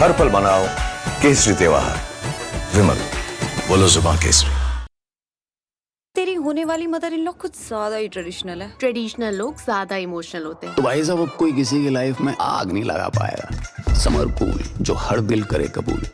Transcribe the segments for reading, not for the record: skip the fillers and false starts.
हर पल मनाओ केसरी त्योहार। विमल, बोलो जुबान केसरी। तेरी होने वाली मदर इन लॉ कुछ ज्यादा ही ट्रेडिशनल है। ट्रेडिशनल लोग ज्यादा इमोशनल होते हैं। तो भाई साहब, अब कोई किसी की लाइफ में आग नहीं लगा पाएगा। समर कूल, जो हर दिल करे कबूल।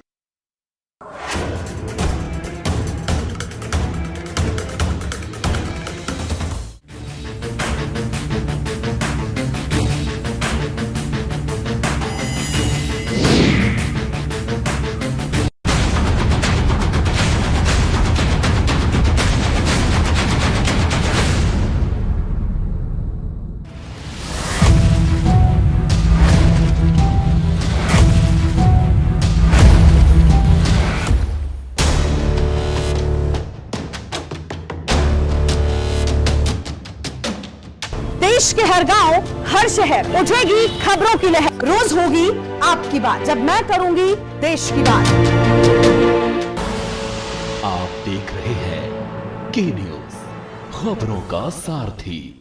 देश के हर गांव, हर शहर उठेगी खबरों की लहर। रोज होगी आपकी बात, जब मैं करूंगी देश की बात। आप देख रहे हैं के न्यूज, खबरों का सारथी।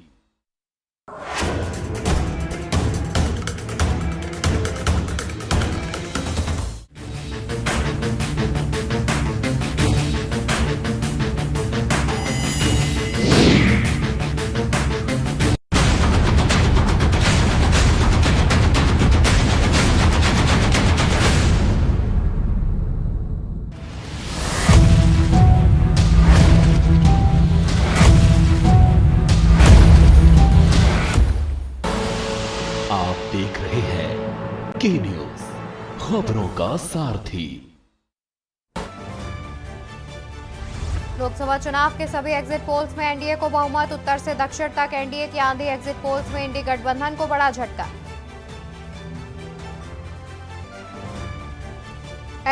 आप देख रहे हैं के न्यूज, खबरों का सारथी। लोकसभा चुनाव के सभी एग्जिट पोल्स में एनडीए को बहुमत। उत्तर से दक्षिण तक एनडीए की आंधी। एग्जिट पोल्स में इंडी गठबंधन को बड़ा झटका।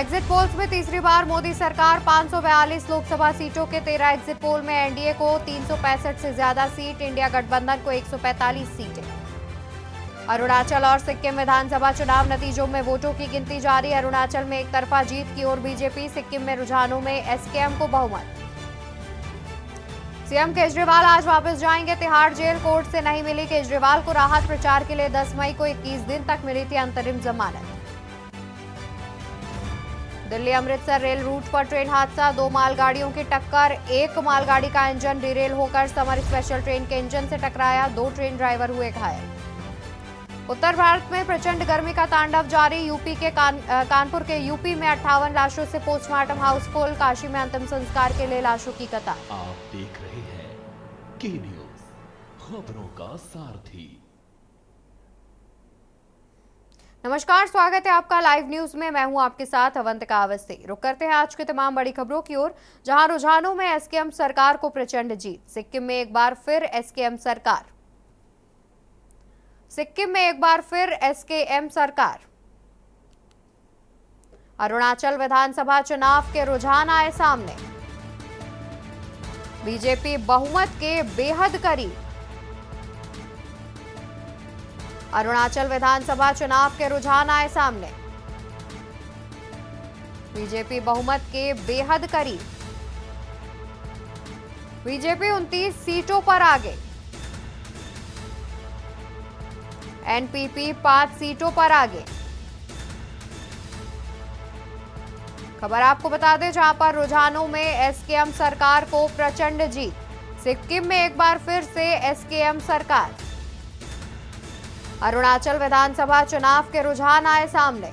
एग्जिट पोल्स में तीसरी बार मोदी सरकार। 542 लोकसभा सीटों के 13 एग्जिट पोल में एनडीए को 365 से ज्यादा सीट, इंडिया गठबंधन को 145 सीटें। अरुणाचल और सिक्किम विधानसभा चुनाव नतीजों में वोटों की गिनती जारी। अरुणाचल में एक तरफा जीत की ओर बीजेपी, सिक्किम में रुझानों में एसकेएम को बहुमत। सीएम केजरीवाल आज वापस जाएंगे तिहाड़ जेल। कोर्ट से नहीं मिली केजरीवाल को राहत। प्रचार के लिए 10 मई को 21 दिन तक मिली थी अंतरिम जमानत। दिल्ली अमृतसर रेल रूट पर ट्रेन हादसा। 2 मालगाड़ियों की टक्कर। एक मालगाड़ी का इंजन डिरेल होकर समर स्पेशल ट्रेन के इंजन से टकराया। 2 ट्रेन ड्राइवर हुए घायल। उत्तर भारत में प्रचंड गर्मी का तांडव जारी। यूपी के कानपुर के यूपी में 58 लाशों से पोस्टमार्टम हाउसफुल। काशी में अंतिम संस्कार के लिए लाशों की कतार। आप देख रहे हैं के न्यूज, खबरों का सारथी। नमस्कार, स्वागत है आपका लाइव न्यूज में। मैं हूं आपके साथ अवंतिका अवस्थी। रुक करते हैं आज की तमाम बड़ी खबरों की ओर, जहां रुझानों में एसकेएम सरकार को प्रचंड जीत। सिक्किम में एक बार फिर एसकेएम सरकार। सिक्किम में एक बार फिर एसकेएम सरकार। अरुणाचल विधानसभा चुनाव के रुझान आए सामने। बीजेपी बहुमत के बेहद करीब। अरुणाचल विधानसभा चुनाव के रुझान आए सामने। बीजेपी बहुमत के बेहद करीब। बीजेपी 29 सीटों पर आगे। एनपीपी 5 सीटों पर आगे। खबर आपको बता दें, जहां पर रुझानों में एसकेएम सरकार को प्रचंड जीत। सिक्किम में एक बार फिर से एसकेएम सरकार। अरुणाचल विधानसभा चुनाव के रुझान आए सामने।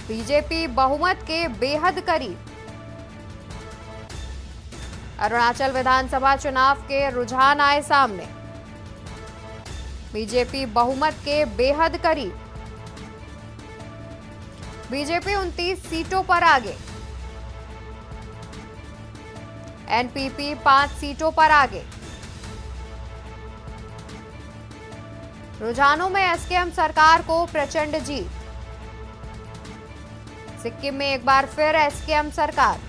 बीजेपी बहुमत के बेहद करीब। अरुणाचल विधानसभा चुनाव के रुझान आए सामने। बीजेपी बहुमत के बेहद करीब। बीजेपी 29 सीटों पर आगे। एनपीपी 5 सीटों पर आगे। रुझानों में एसकेएम सरकार को प्रचंड जीत। सिक्किम में एक बार फिर एसकेएम सरकार।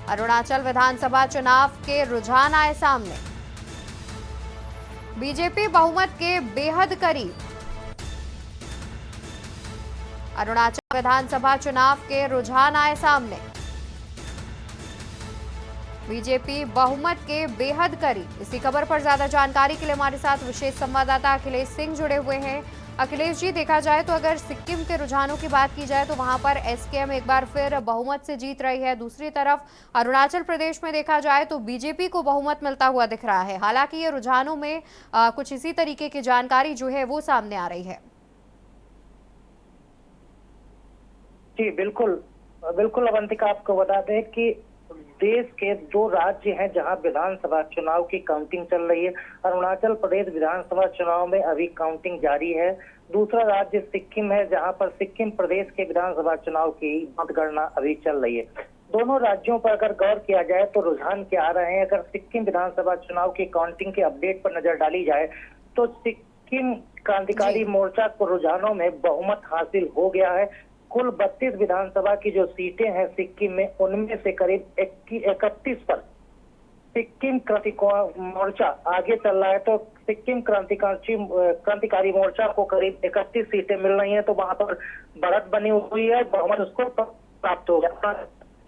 अरुणाचल विधानसभा चुनाव के रुझान आए सामने। बीजेपी बहुमत के बेहद करीब। अरुणाचल विधानसभा चुनाव के रुझान आए सामने। बीजेपी बहुमत के बेहद करीब। इसी खबर पर ज्यादा जानकारी के लिए हमारे साथ विशेष संवाददाता अखिलेश सिंह जुड़े हुए हैं। अखिलेश जी, देखा जाए तो अगर सिक्किम के रुझानों की बात की जाए तो वहां पर एसकेएम एक बार फिर बहुमत से जीत रही है। दूसरी तरफ अरुणाचल प्रदेश में देखा जाए तो बीजेपी को बहुमत मिलता हुआ दिख रहा है। हालांकि ये रुझानों में कुछ इसी तरीके की जानकारी जो है वो सामने आ रही है। जी बिल्कुल बिल्कुल अवंतिका, आपको बता दें कि देश के 2 राज्य हैं जहां विधानसभा चुनाव की काउंटिंग चल रही है। अरुणाचल प्रदेश विधानसभा चुनाव में अभी काउंटिंग जारी है। दूसरा राज्य सिक्किम है जहां पर सिक्किम प्रदेश के विधानसभा चुनाव की मतगणना अभी चल रही है। दोनों राज्यों पर अगर गौर किया जाए तो रुझान क्या आ रहे हैं। अगर सिक्किम विधानसभा चुनाव की काउंटिंग के अपडेट पर नजर डाली जाए तो सिक्किम क्रांतिकारी मोर्चा को रुझानों में बहुमत हासिल हो गया है। कुल 32 विधानसभा की जो सीटें हैं सिक्किम में, उनमें से करीब 31 पर सिक्किम क्रांतिकारी मोर्चा आगे चल रहा है। तो सिक्किम क्रांतिकारी मोर्चा को करीब 31 सीटें मिल रही हैं, तो वहां पर बढ़त बनी हुई है, बहुमत उसको प्राप्त हो गया।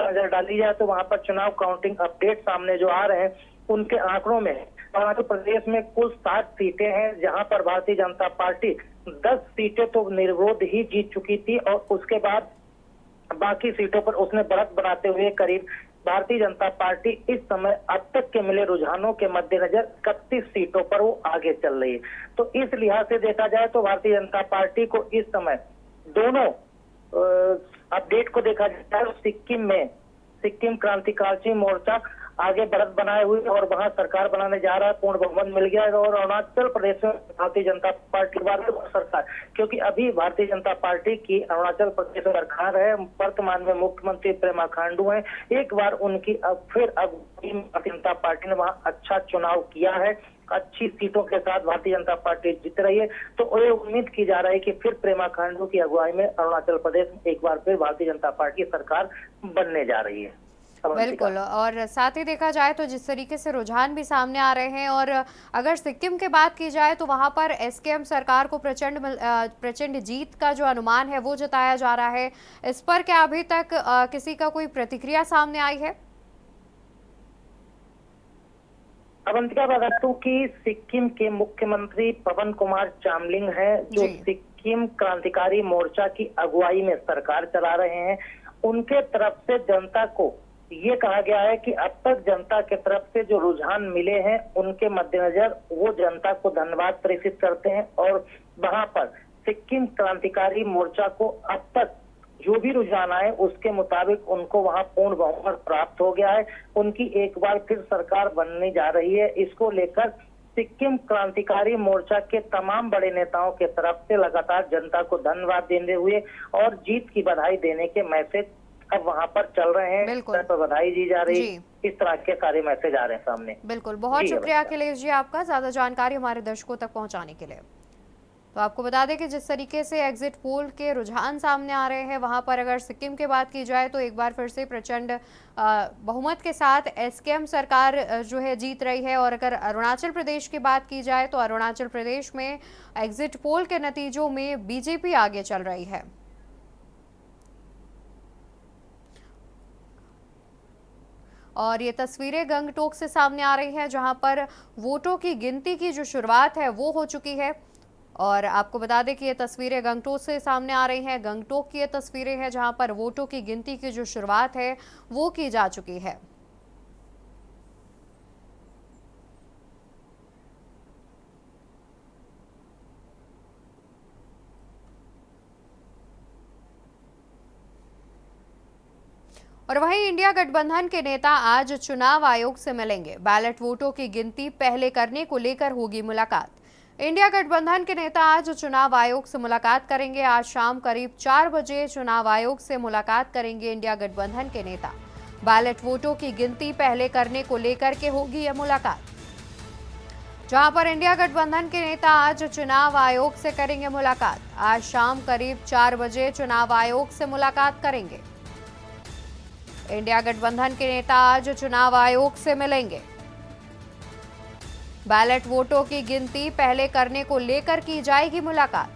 नजर डाली जाए तो वहां पर चुनाव काउंटिंग अपडेट सामने जो आ रहे हैं उनके आंकड़ों में अरुणाचल प्रदेश में कुल 60 सीटें हैं, जहां पर भारतीय जनता पार्टी 10 सीटें तो निर्विरोध ही जीत चुकी थी और उसके बाद बाकी सीटों पर उसने बढ़त बनाते हुए करीब भारतीय जनता पार्टी इस समय अब तक के मिले रुझानों के मद्देनजर 31 सीटों पर वो आगे चल रही है। तो इस लिहाज से देखा जाए तो भारतीय जनता पार्टी को इस समय दोनों अपडेट को देखा जाता है। सिक्किम में सिक्किम क्रांतिकारी मोर्चा आगे बढ़त बनाए हुए और वहां सरकार बनाने जा रहा है, पूर्ण बहुमत मिल गया है। और अरुणाचल प्रदेश में भारतीय जनता पार्टी सरकार, क्योंकि अभी भारतीय जनता पार्टी की अरुणाचल प्रदेश सरकार है, वर्तमान में मुख्यमंत्री पेमा खांडू हैं। एक बार उनकी अब फिर भारतीय जनता पार्टी ने वहां अच्छा चुनाव किया है, अच्छी सीटों के साथ भारतीय जनता पार्टी जीत रही है। तो ये उम्मीद की जा रही है कि फिर पेमा खांडू की अगुवाई में अरुणाचल प्रदेश में एक बार फिर भारतीय जनता पार्टी सरकार बनने जा रही है। बिल्कुल, और साथ ही देखा जाए तो जिस तरीके से रुझान भी सामने आ रहे हैं, और अगर सिक्किम की बात की जाए तो वहां पर एसकेएम सरकार को प्रचंड जीत का जो अनुमान है वो जताया जा रहा है। इस पर क्या अभी तक किसी का कोई प्रतिक्रिया सामने आई है? अवंतिका, बता दूं कि सिक्किम के मुख्यमंत्री पवन कुमार चामलिंग हैं, जो सिक्किम क्रांतिकारी मोर्चा की अगुवाई में सरकार चला रहे हैं। उनके तरफ से जनता को ये कहा गया है कि अब तक जनता के तरफ से जो रुझान मिले हैं उनके मद्देनजर वो जनता को धन्यवाद प्रेषित करते हैं और वहां पर सिक्किम क्रांतिकारी मोर्चा को अब तक जो भी रुझान आए उसके मुताबिक उनको वहां पूर्ण बहुमत प्राप्त हो गया है। उनकी एक बार फिर सरकार बनने जा रही है। इसको लेकर सिक्किम क्रांतिकारी मोर्चा के तमाम बड़े नेताओं के तरफ से लगातार जनता को धन्यवाद देते हुए और जीत की बधाई देने के मैसेज अब वहां पर चल रहे हैं, पर बधाई दी जा रही है, इस तरह के सारे मैसेज आ रहे हैं सामने। बिल्कुल, बहुत शुक्रिया अखिलेश जी आपका ज्यादा जानकारी हमारे दर्शकों तक पहुंचाने के लिए। तो आपको बता दें कि जिस तरीके से एग्जिट पोल के रुझान सामने आ रहे हैं, वहां पर अगर सिक्किम की बात की जाए तो एक बार फिर से प्रचंड बहुमत के साथ एसकेएम सरकार जो है जीत रही है। और अगर अरुणाचल प्रदेश की बात की जाए तो अरुणाचल प्रदेश में एग्जिट पोल के नतीजों में बीजेपी आगे चल रही है। और ये तस्वीरें गंगटोक से सामने आ रही हैं, जहां पर वोटों की गिनती की जो शुरुआत है वो हो चुकी है। और आपको बता दें कि ये तस्वीरें गंगटोक से सामने आ रही हैं। गंगटोक की ये तस्वीरें हैं जहां पर वोटों की गिनती की जो शुरुआत है वो की जा चुकी है। और वहीं इंडिया गठबंधन के नेता आज चुनाव आयोग से मिलेंगे। बैलेट वोटों की गिनती पहले करने को लेकर होगी मुलाकात। इंडिया गठबंधन के नेता आज चुनाव आयोग से मुलाकात करेंगे। आज शाम करीब 4 बजे चुनाव आयोग से मुलाकात करेंगे इंडिया गठबंधन के नेता। बैलेट वोटों की गिनती पहले करने को लेकर के होगी यह मुलाकात, जहां पर इंडिया गठबंधन के नेता आज चुनाव आयोग से करेंगे मुलाकात। आज शाम करीब 4 बजे चुनाव आयोग से मुलाकात करेंगे। इंडिया गठबंधन के नेता आज चुनाव आयोग से मिलेंगे। बैलेट वोटों की गिनती पहले करने को लेकर की जाएगी मुलाकात।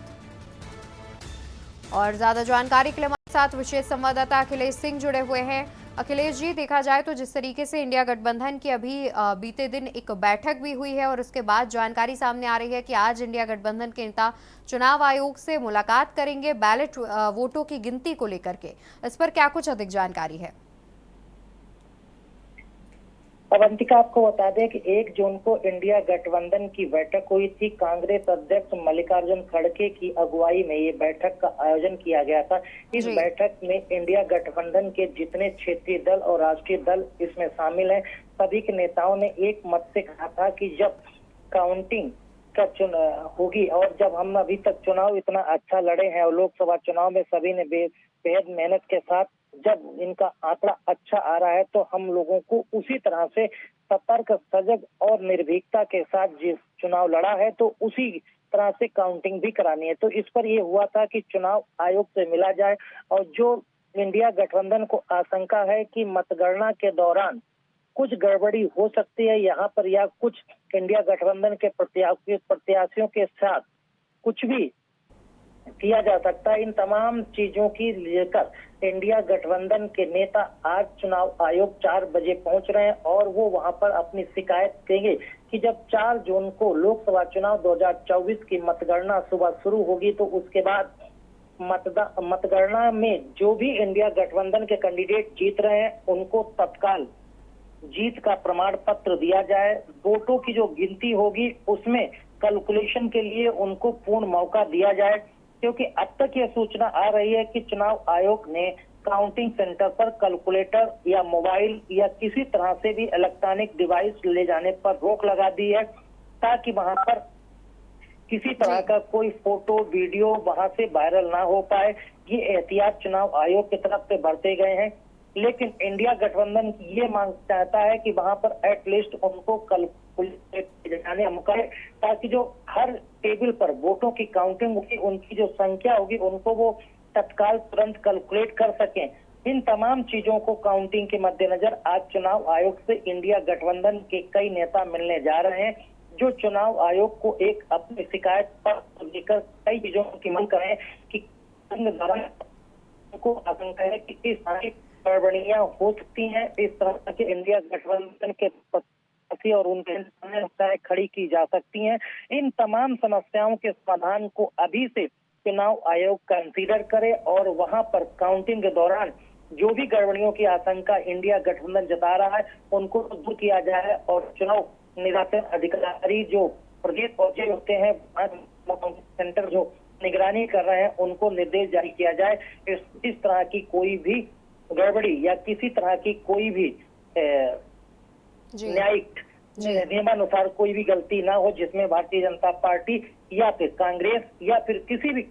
और ज्यादा जानकारी के लिए हमारे साथ विशेष संवाददाता अखिलेश सिंह जुड़े हुए हैं। अखिलेश जी, देखा जाए तो जिस तरीके से इंडिया गठबंधन की अभी बीते दिन एक बैठक भी हुई है और उसके बाद जानकारी सामने आ रही है कि आज इंडिया गठबंधन के नेता चुनाव आयोग से मुलाकात करेंगे बैलेट वोटों की गिनती को लेकर के, इस पर क्या कुछ अधिक जानकारी है? अवंतिका, आपको बता दें कि 1 जून को इंडिया गठबंधन की बैठक हुई थी। कांग्रेस अध्यक्ष मल्लिकार्जुन खड़गे की अगुवाई में ये बैठक का आयोजन किया गया था। इस बैठक में इंडिया गठबंधन के जितने क्षेत्रीय दल और राष्ट्रीय दल इसमें शामिल हैं, सभी के नेताओं ने एक मत से कहा था कि जब काउंटिंग का चुनाव होगी और जब हम अभी तक चुनाव इतना अच्छा लड़े हैं और लोकसभा चुनाव में सभी ने बेहद मेहनत के साथ जब इनका आंकड़ा अच्छा आ रहा है, तो हम लोगों को उसी तरह से सतर्क, सजग और निर्भीकता के साथ जिस चुनाव लड़ा है तो उसी तरह से काउंटिंग भी करानी है। तो इस पर यह हुआ था कि चुनाव आयोग से मिला जाए और जो इंडिया गठबंधन को आशंका है कि मतगणना के दौरान कुछ गड़बड़ी हो सकती है यहाँ पर, या कुछ इंडिया गठबंधन के प्रत्याशियों के साथ कुछ भी किया जा सकता है, इन तमाम चीजों की लेकर इंडिया गठबंधन के नेता आज चुनाव आयोग 4 बजे पहुंच रहे हैं और वो वहां पर अपनी शिकायत देंगे कि जब 4 जून को लोकसभा चुनाव 2024 की मतगणना सुबह शुरू होगी तो उसके बाद मतगणना में जो भी इंडिया गठबंधन के कैंडिडेट जीत रहे हैं उनको तत्काल जीत का प्रमाण पत्र दिया जाए। वोटों की जो गिनती होगी उसमें कैलकुलेशन के लिए उनको पूर्ण मौका दिया जाए, क्योंकि अब तक यह सूचना आ रही है कि चुनाव आयोग ने काउंटिंग सेंटर पर कैलकुलेटर या मोबाइल या किसी तरह से भी इलेक्ट्रॉनिक डिवाइस ले जाने पर रोक लगा दी है, ताकि वहां पर किसी तरह का कोई फोटो वीडियो वहां से वायरल ना हो पाए। ये एहतियात चुनाव आयोग की तरफ से बरते गए हैं, लेकिन इंडिया गठबंधन ये मांग चाहता है कि वहां पर एटलीस्ट उनको करे, ताकि जो हर टेबल पर वोटों की काउंटिंग होगी उनकी जो संख्या होगी उनको वो तत्काल तुरंत कैलकुलेट कर सकें। इन तमाम चीजों को काउंटिंग के मद्देनजर आज चुनाव आयोग से इंडिया गठबंधन के कई नेता मिलने जा रहे हैं, जो चुनाव आयोग को एक अपनी शिकायत पर लेकर कई चीजों की मांग करें कि को आशंका है कि इस गड़बड़ियां हो सकती हैं, इस तरह के इंडिया गठबंधन के और उनके समस्याएं खड़ी की जा सकती हैं। इन तमाम समस्याओं के समाधान को अभी से चुनाव आयोग कंसीडर करे और वहां पर काउंटिंग के दौरान जो भी गड़बड़ियों की आशंका इंडिया गठबंधन जता रहा है उनको दूर किया जाए और चुनाव निर्वाचन अधिकारी जो प्रदेश पहुंचे होते हैं सेंटर जो निगरानी कर रहे हैं उनको निर्देश जारी किया जाए इस तरह की कोई भी गड़बड़ी या किसी तरह की कोई भी न्यायिक नियमानुसार कोई भी गलती ना हो जिसमें भारतीय जनता पार्टी या फिर कांग्रेस या फिर किसी भी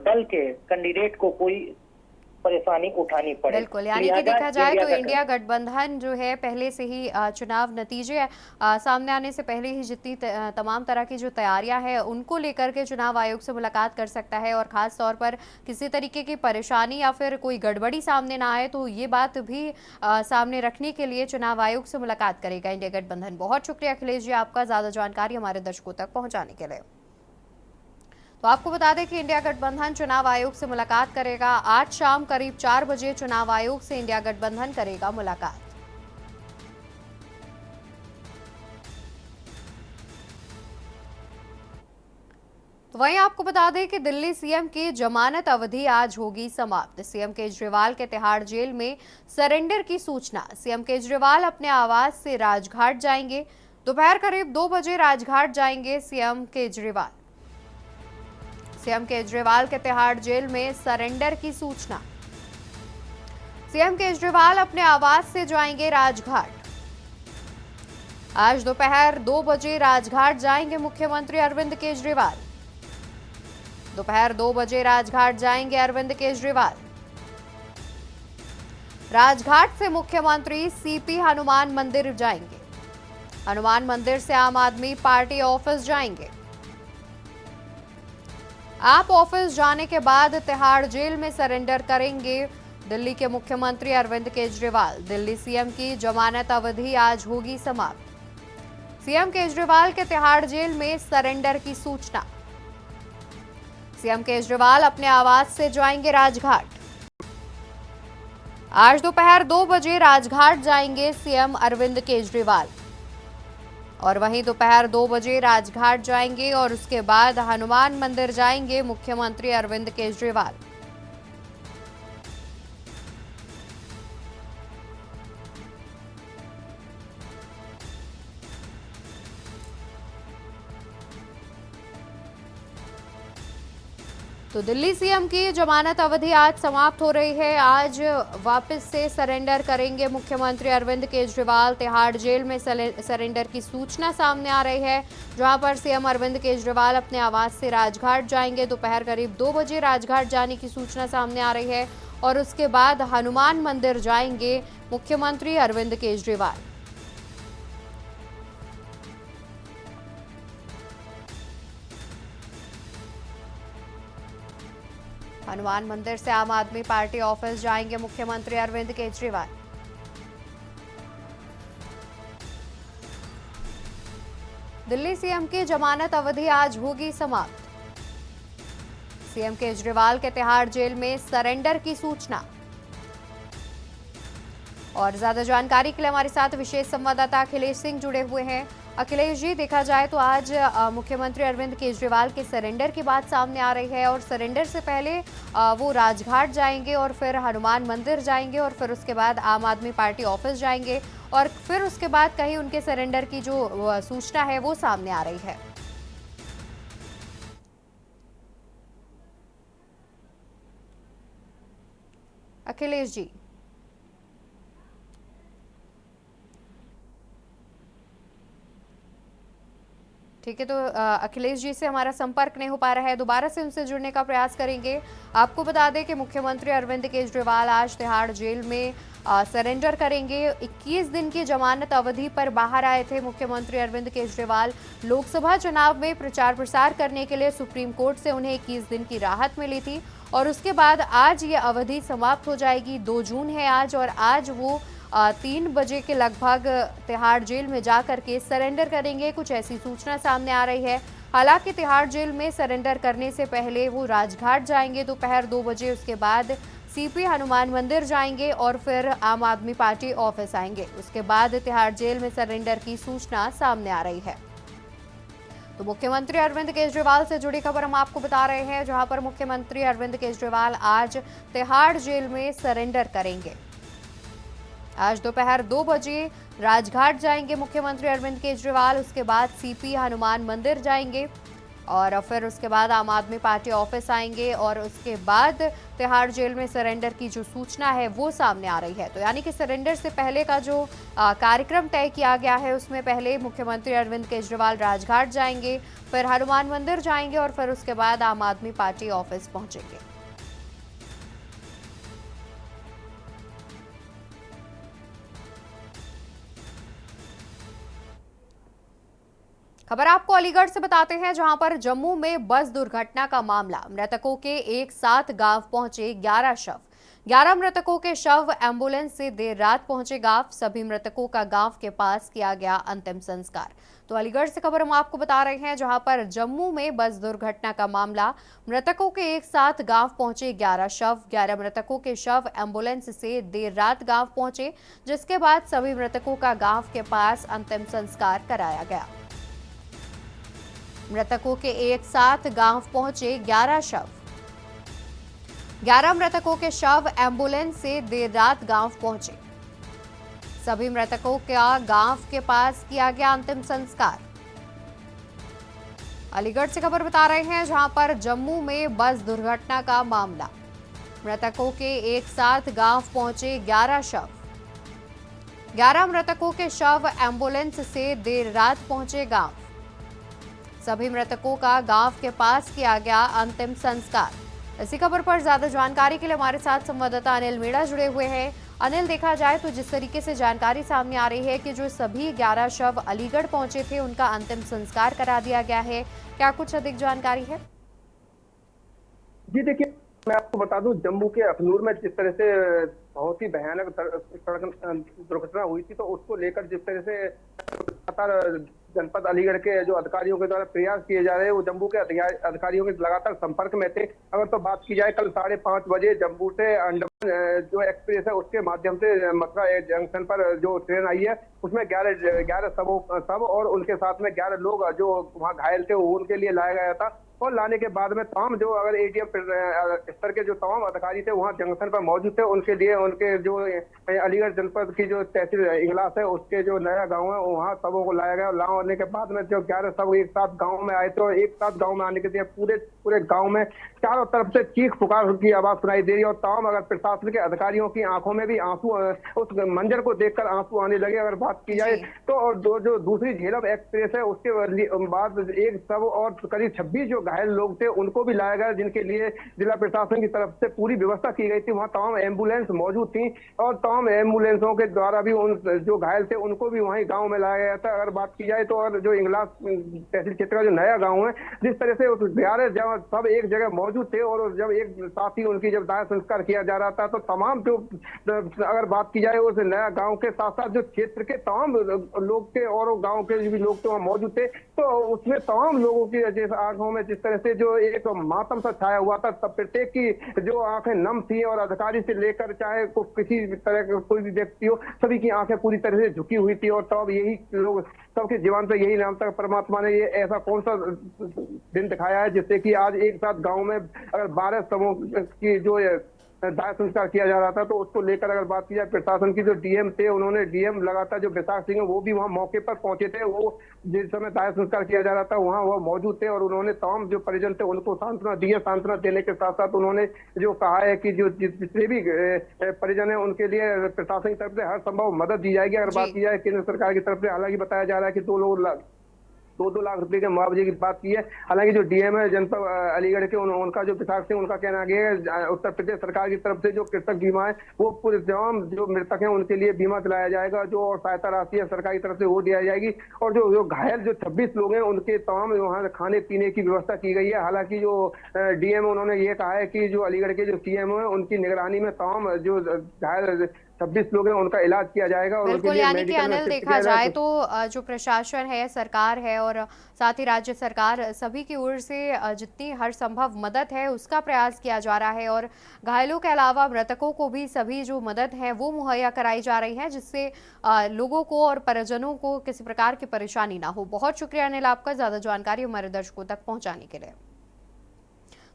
दल के कैंडिडेट को कोई परेशानी उठानी पड़े। बिल्कुल, यानी कि देखा जाए तो इंडिया गठबंधन जो है पहले से ही चुनाव नतीजे सामने आने से पहले ही जितनी तमाम तरह की जो तैयारियां हैं उनको लेकर के चुनाव आयोग से मुलाकात कर सकता है और खास तौर पर किसी तरीके की परेशानी या फिर कोई गड़बड़ी सामने ना आए तो ये बात भी सामने रखने के लिए चुनाव आयोग से मुलाकात करेगा इंडिया गठबंधन। बहुत शुक्रिया अखिलेश जी आपका ज्यादा जानकारी हमारे दर्शकों तक पहुँचाने के लिए। तो आपको बता दें कि इंडिया गठबंधन चुनाव आयोग से मुलाकात करेगा। आज शाम करीब 4 बजे चुनाव आयोग से इंडिया गठबंधन करेगा मुलाकात। तो वहीं आपको बता दें कि दिल्ली सीएम की जमानत अवधि आज होगी समाप्त। सीएम केजरीवाल के तिहाड़ जेल में सरेंडर की सूचना। सीएम केजरीवाल अपने आवास से राजघाट जाएंगे। दोपहर करीब 2 बजे राजघाट जाएंगे सीएम केजरीवाल। सीएम केजरीवाल के तिहाड़ जेल में सरेंडर की सूचना। सीएम केजरीवाल अपने आवास से जाएंगे राजघाट। आज दोपहर 2 बजे राजघाट जाएंगे मुख्यमंत्री अरविंद केजरीवाल। दोपहर 2 बजे राजघाट जाएंगे अरविंद केजरीवाल। राजघाट से मुख्यमंत्री सीपी हनुमान मंदिर जाएंगे। हनुमान मंदिर से आम आदमी पार्टी ऑफिस जाएंगे। आप ऑफिस जाने के बाद तिहाड़ जेल में सरेंडर करेंगे दिल्ली के मुख्यमंत्री अरविंद केजरीवाल। दिल्ली सीएम की जमानत अवधि आज होगी समाप्त। सीएम केजरीवाल के तिहाड़ जेल में सरेंडर की सूचना। सीएम केजरीवाल अपने आवास से जाएंगे राजघाट। आज दोपहर 2 बजे राजघाट जाएंगे सीएम अरविंद केजरीवाल और वहीं दोपहर 2 बजे राजघाट जाएंगे और उसके बाद हनुमान मंदिर जाएंगे मुख्यमंत्री अरविंद केजरीवाल। तो दिल्ली सीएम की जमानत अवधि आज समाप्त हो रही है। आज वापस से सरेंडर करेंगे मुख्यमंत्री अरविंद केजरीवाल। तिहाड़ जेल में सरेंडर की सूचना सामने आ रही है, जहां पर सीएम अरविंद केजरीवाल अपने आवास से राजघाट जाएंगे। दोपहर करीब 2 बजे राजघाट जाने की सूचना सामने आ रही है और उसके बाद हनुमान मंदिर जाएंगे मुख्यमंत्री अरविंद केजरीवाल। हनुमान मंदिर से आम आदमी पार्टी ऑफिस जाएंगे मुख्यमंत्री अरविंद केजरीवाल। दिल्ली सीएम की जमानत अवधि आज होगी समाप्त। सीएम केजरीवाल के तिहाड़ जेल में सरेंडर की सूचना। और ज्यादा जानकारी के लिए हमारे साथ विशेष संवाददाता अखिलेश सिंह जुड़े हुए हैं। अखिलेश जी, देखा जाए तो आज मुख्यमंत्री अरविंद केजरीवाल के सरेंडर की बात सामने आ रही है और सरेंडर से पहले वो राजघाट जाएंगे और फिर हनुमान मंदिर जाएंगे और फिर उसके बाद आम आदमी पार्टी ऑफिस जाएंगे और फिर उसके बाद कहीं उनके सरेंडर की जो सूचना है वो सामने आ रही है। अखिलेश जी। ठीक है, तो अखिलेश जी से हमारा संपर्क नहीं हो पा रहा है, दोबारा से उनसे जुड़ने का प्रयास करेंगे। आपको बता दें कि मुख्यमंत्री अरविंद केजरीवाल आज तिहाड़ जेल में सरेंडर करेंगे। 21 दिन की जमानत अवधि पर बाहर आए थे मुख्यमंत्री अरविंद केजरीवाल। लोकसभा चुनाव में प्रचार प्रसार करने के लिए सुप्रीम कोर्ट से उन्हें 21 दिन की राहत मिली थी और उसके बाद आज ये अवधि समाप्त हो जाएगी। 2 जून है आज और आज वो 3 बजे के लगभग तिहाड़ जेल में जाकर के सरेंडर करेंगे। कुछ ऐसी सूचना सामने आ रही है। हालांकि तिहाड़ जेल में सरेंडर करने से पहले वो राजघाट जाएंगे दोपहर 2 बजे, उसके बाद सीपी हनुमान मंदिर जाएंगे और फिर आम आदमी पार्टी ऑफिस आएंगे। उसके बाद तिहाड़ जेल में सरेंडर की सूचना सामने आ रही है। तो मुख्यमंत्री अरविंद केजरीवाल से जुड़ी खबर हम आपको बता रहे हैं, जहां पर मुख्यमंत्री अरविंद केजरीवाल आज तिहाड़ जेल में सरेंडर करेंगे। आज दोपहर 2 बजे राजघाट जाएंगे मुख्यमंत्री अरविंद केजरीवाल, उसके बाद सीपी हनुमान मंदिर जाएंगे और फिर उसके बाद आम आदमी पार्टी ऑफिस आएंगे और उसके बाद तिहाड़ जेल में सरेंडर की जो सूचना है वो सामने आ रही है। तो यानी कि सरेंडर से पहले का जो कार्यक्रम तय किया गया है उसमें पहले मुख्यमंत्री अरविंद केजरीवाल राजघाट जाएंगे, फिर हनुमान मंदिर जाएंगे और फिर उसके बाद आम आदमी पार्टी ऑफिस पहुंचेंगे। खबर आपको अलीगढ़ से बताते हैं, जहां पर जम्मू में बस दुर्घटना का मामला। मृतकों के एक साथ गांव पहुंचे 11 शव। 11 मृतकों के शव एम्बुलेंस से देर रात पहुंचे गांव। सभी मृतकों का गांव के पास किया गया अंतिम संस्कार। तो अलीगढ़ से खबर हम आपको बता रहे हैं, जहां पर जम्मू में बस दुर्घटना का मामला। मृतकों के एक साथ गांव पहुंचे 11 शव। 11 मृतकों के शव एम्बुलेंस से देर रात गांव पहुंचे, जिसके बाद सभी मृतकों का गांव के पास अंतिम संस्कार कराया गया। मृतकों के एक साथ गांव पहुंचे 11 शव। 11 मृतकों के शव एम्बुलेंस से देर रात गांव पहुंचे। सभी मृतकों का गांव के पास किया गया अंतिम संस्कार। अलीगढ़ से खबर बता रहे हैं, जहां पर जम्मू में बस दुर्घटना का मामला। मृतकों के एक साथ गांव पहुंचे 11 शव। 11 मृतकों के शव एम्बुलेंस से देर रात पहुंचे गांव। सभी मृतकों का गांव के पास किया गया अंतिम संस्कार। इसी खबर पर ज्यादा जानकारी के लिए हमारे साथ संवाददाता अनिल मीणा जुड़े हुए हैं। अनिल, देखा जाए तो जिस तरीके से जानकारी सामने आ रही है कि जो सभी 11 शव अलीगढ़ पहुंचे थे उनका अंतिम संस्कार करा दिया गया है, क्या कुछ अधिक जानकारी है? जी देखिए, मैं आपको बता दूं, जम्मू के अखनूर में जिस तरह से बहुत ही भयानक सड़क दुर्घटना हुई थी, तो उसको लेकर जिस तरह से लगातार जनपद अलीगढ़ के जो अधिकारियों के द्वारा प्रयास किए जा रहे हैं, वो जम्मू के अधिकारियों के लगातार संपर्क में थे। अगर तो बात की जाए, कल 5:30 बजे जम्मू से अंडमान जो एक्सप्रेस है उसके माध्यम से मथुरा जंक्शन पर जो ट्रेन आई है, उसमें 11 शव और उनके साथ में 11 लोग जो वहाँ घायल थे वो उनके लिए लाया गया था। और लाने के बाद में तमाम जो अगर एडीएम स्तर के जो तमाम अधिकारी थे वहाँ जंक्शन पर मौजूद थे, उनके लिए उनके जो अलीगढ़ जनपद की जो तहसील इगलास है उसके जो नया गांव है वहाँ सबों को लाया गया। लाने के बाद में जो 11 सब एक साथ गाँव में आए थे, और एक साथ गाँव में आने के लिए पूरे गाँव में चारों तरफ से चीख पुकार की आवाज सुनाई दे रही है। और तमाम अगर प्रशासन के अधिकारियों की आंखों में भी आंसू, उस मंजर को देखकर आंसू आने लगे। अगर बात की जाए तो और जो दूसरी झेलम एक्सप्रेस है उसके बाद एक सब और करीब 26 जो घायल लोग थे उनको भी लाया गया, जिनके लिए जिला प्रशासन की तरफ से पूरी व्यवस्था की गई थी। वहाँ तमाम एम्बुलेंस मौजूद थी और तमाम एम्बुलेंसों के द्वारा भी उन जो घायल थे उनको भी वहीं गांव में लाया गया था। अगर बात की जाए तो और जो इंगलास तहसील क्षेत्र का जो नया गांव है, जिस तरह से उस 11 जब सब एक जगह मौजूद थे और जब एक साथ ही उनकी जब दाह संस्कार किया जा रहा था, तो तमाम जो अगर बात की जाए उस नया गाँव के साथ साथ जो क्षेत्र के तमाम लोग थे और गाँव के भी लोग थे वहाँ मौजूद थे, तो उसमें तमाम लोगों की आंखों में जिस तरह से जो एक मातम सा छाया हुआ था, तब प्रत्येक की जो आंखें नम थी और अधिकारी से लेकर चाहे किसी तरह का कोई भी व्यक्ति हो, सभी की आंखें पूरी तरह से झुकी हुई थी। और तब यही लोग सबके जीवन पे यही नाम तक परमात्मा ने ये ऐसा कौन सा दिन दिखाया है जिससे कि आज एक साथ गांव में अगर 12 समूह की जो दाह संस्कार किया जा रहा था, तो उसको लेकर अगर बात की जाए प्रशासन की जो डीएम थे, उन्होंने डीएम लगातार जो विशाख सिंह वो भी वहाँ मौके पर पहुंचे थे। वो जिस समय दाह संस्कार किया जा रहा था वहाँ वो मौजूद थे और उन्होंने तमाम जो परिजन थे उनको सांत्वना दी है। सांत्वना देने के साथ साथ उन्होंने जो कहा है कि जो जितने भी परिजन है उनके लिए प्रशासन की तरफ से हर संभव मदद दी जाएगी। अगर बात की जाए केंद्र सरकार की तरफ से, हालांकि बताया जा रहा है कि 2 लाख रुपए के मुआवजे की बात की है। हालांकि जो डीएम है जनपद अलीगढ़ के उनका जो विशाख सिंह, उनका कहना है उत्तर प्रदेश सरकार की तरफ से जो कृषक बीमा है वो पूरे तमाम जो मृतक हैं उनके लिए बीमा दिलाया जाएगा, जो और सहायता राशि है सरकार की तरफ से वो दिया जाएगी। और जो घायल जो 26 लोग हैं उनके तमाम वहाँ खाने पीने की व्यवस्था की गई है। हालांकि जो डीएम उन्होंने ये कहा है कि जो अलीगढ़ के जो सीएम है उनकी निगरानी में तमाम जो घायल 26 लोग हैं उनका इलाज किया जाएगा। और बिल्कुल, यानी कि अनिल देखा जाए तो जो प्रशासन है, सरकार है और साथ ही राज्य सरकार, सभी की ओर से जितनी हर संभव मदद है उसका प्रयास किया जा रहा है। और घायलों के अलावा मृतकों को भी सभी जो मदद है वो मुहैया कराई जा रही है, जिससे लोगों को और परिजनों को किसी प्रकार की परेशानी ना हो। बहुत शुक्रिया अनिल आपका ज्यादा जानकारी हमारे दर्शकों तक पहुंचाने के लिए।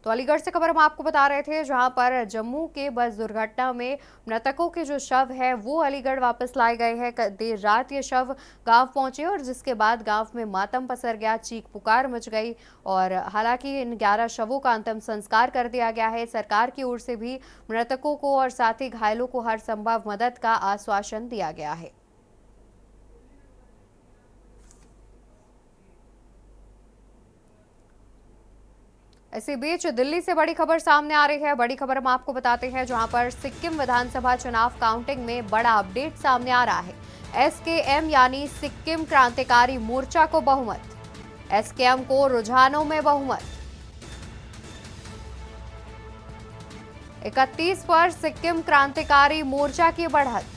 तो अलीगढ़ से खबर हम आपको बता रहे थे, जहां पर जम्मू के बस दुर्घटना में मृतकों के जो शव है वो अलीगढ़ वापस लाए गए हैं। देर रात ये शव गांव पहुंचे और जिसके बाद गांव में मातम पसर गया, चीख पुकार मच गई। और हालांकि इन 11 शवों का अंतिम संस्कार कर दिया गया है। सरकार की ओर से भी मृतकों को और साथ ही घायलों को हर संभव मदद का आश्वासन दिया गया है। इसी बीच दिल्ली से बड़ी खबर सामने आ रही है। बड़ी खबर हम आपको बताते हैं, जहां पर सिक्किम विधानसभा चुनाव काउंटिंग में बड़ा अपडेट सामने आ रहा है। एसकेएम यानी सिक्किम क्रांतिकारी मोर्चा को बहुमत। एसकेएम को रुझानों में बहुमत। 31 पर सिक्किम क्रांतिकारी मोर्चा की बढ़त।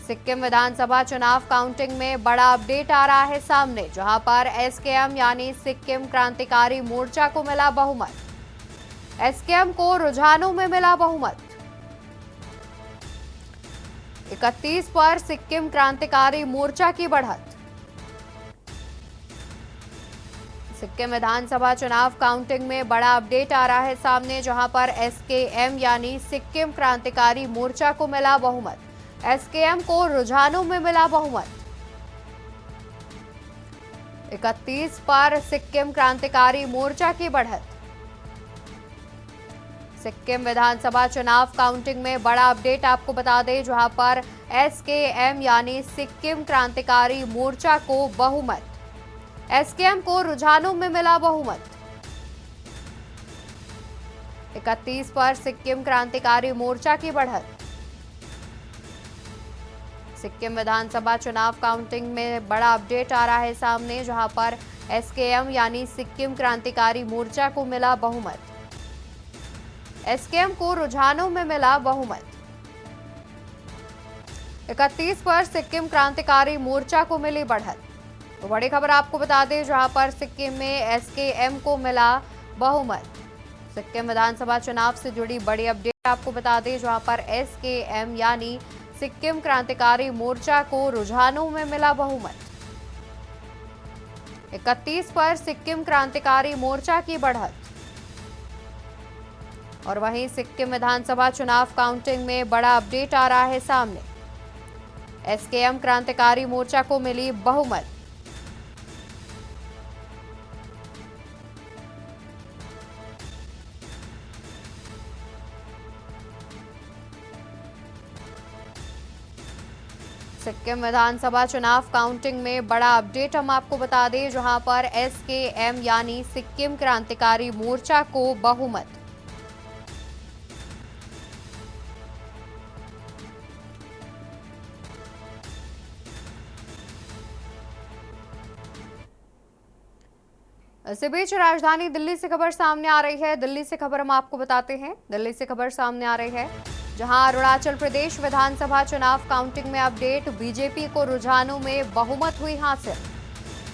सिक्किम विधानसभा चुनाव काउंटिंग में बड़ा अपडेट आ रहा है सामने, जहां पर एसकेएम यानी सिक्किम क्रांतिकारी मोर्चा को मिला बहुमत। एसकेएम को रुझानों में मिला बहुमत। 31 पर सिक्किम क्रांतिकारी मोर्चा की बढ़त। सिक्किम विधानसभा चुनाव काउंटिंग में बड़ा अपडेट आ रहा है सामने, जहां पर एसकेएम यानी सिक्किम क्रांतिकारी मोर्चा को मिला बहुमत। एसकेएम को रुझानों में मिला बहुमत। 31 पर सिक्किम क्रांतिकारी मोर्चा की बढ़त। सिक्किम विधानसभा चुनाव काउंटिंग में बड़ा अपडेट आपको बता दें, जहां पर एसकेएम यानी सिक्किम क्रांतिकारी मोर्चा को बहुमत। एसकेएम को रुझानों में मिला बहुमत। 31 पर सिक्किम क्रांतिकारी मोर्चा की बढ़त। सिक्किम विधानसभा चुनाव काउंटिंग में बड़ा अपडेट आ रहा है सामने, जहां पर एसकेएम यानी सिक्किम क्रांतिकारी मोर्चा को मिला बहुमत। एसकेएम को रुझानों में मिला बहुमत। 31 पर सिक्किम क्रांतिकारी मोर्चा को मिली बढ़त। तो बड़ी खबर आपको बता दें, जहां पर सिक्किम में एसकेएम को मिला बहुमत। सिक्किम विधानसभा चुनाव से जुड़ी बड़ी अपडेट आपको बता दें, जहां पर एसकेएम यानी सिक्किम क्रांतिकारी मोर्चा को रुझानों में मिला बहुमत। 31 पर सिक्किम क्रांतिकारी मोर्चा की बढ़त। और वहीं सिक्किम विधानसभा चुनाव काउंटिंग में बड़ा अपडेट आ रहा है सामने। एसकेएम क्रांतिकारी मोर्चा को मिली बहुमत। सिक्किम विधानसभा चुनाव काउंटिंग में बड़ा अपडेट हम आपको बता दें, जहां पर एसकेएम यानी सिक्किम क्रांतिकारी मोर्चा को बहुमत। इसी बीच राजधानी दिल्ली से खबर सामने आ रही है। दिल्ली से खबर हम आपको बताते हैं। दिल्ली से खबर सामने आ रही है, जहां अरुणाचल प्रदेश विधानसभा चुनाव काउंटिंग में अपडेट। बीजेपी को रुझानों में बहुमत हुई हासिल।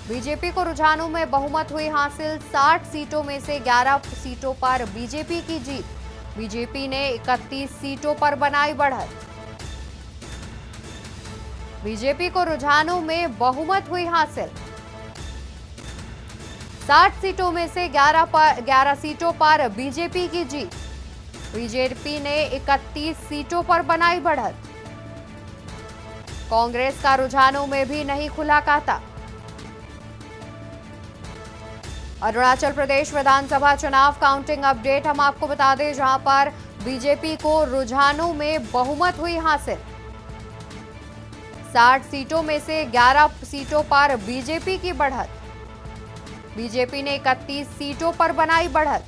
बीजेपी को रुझानों में बहुमत हुई हासिल। 60 सीटों में से 11 सीटों पर बीजेपी की जीत। बीजेपी ने 31 सीटों पर बनाई बढ़त। बीजेपी को रुझानों में बहुमत हुई हासिल। 60 सीटों में से 11 सीटों पर बीजेपी की जीत। बीजेपी ने 31 सीटों पर बनाई बढ़त। कांग्रेस का रुझानों में भी नहीं खुला खाता। अरुणाचल प्रदेश विधानसभा चुनाव काउंटिंग अपडेट हम आपको बता दें, जहां पर बीजेपी को रुझानों में बहुमत हुई हासिल। 60 सीटों में से 11 सीटों पर बीजेपी की बढ़त। बीजेपी ने 31 सीटों पर बनाई बढ़त।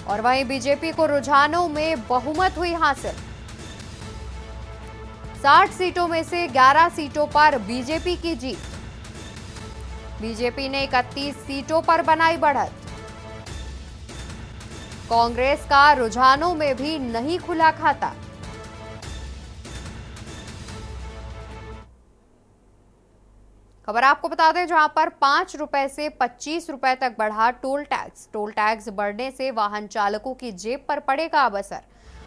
और वहीं बीजेपी को रुझानों में बहुमत हुई हासिल। 60 सीटों में से 11 सीटों पर बीजेपी की जीत। बीजेपी ने 31 सीटों पर बनाई बढ़त। कांग्रेस का रुझानों में भी नहीं खुला खाता। खबर आपको बता दें, जहां पर 5 रुपए से 25 रुपए तक बढ़ा टोल टैक्स। टोल टैक्स बढ़ने से वाहन चालकों की जेब पर पड़ेगा अब असर।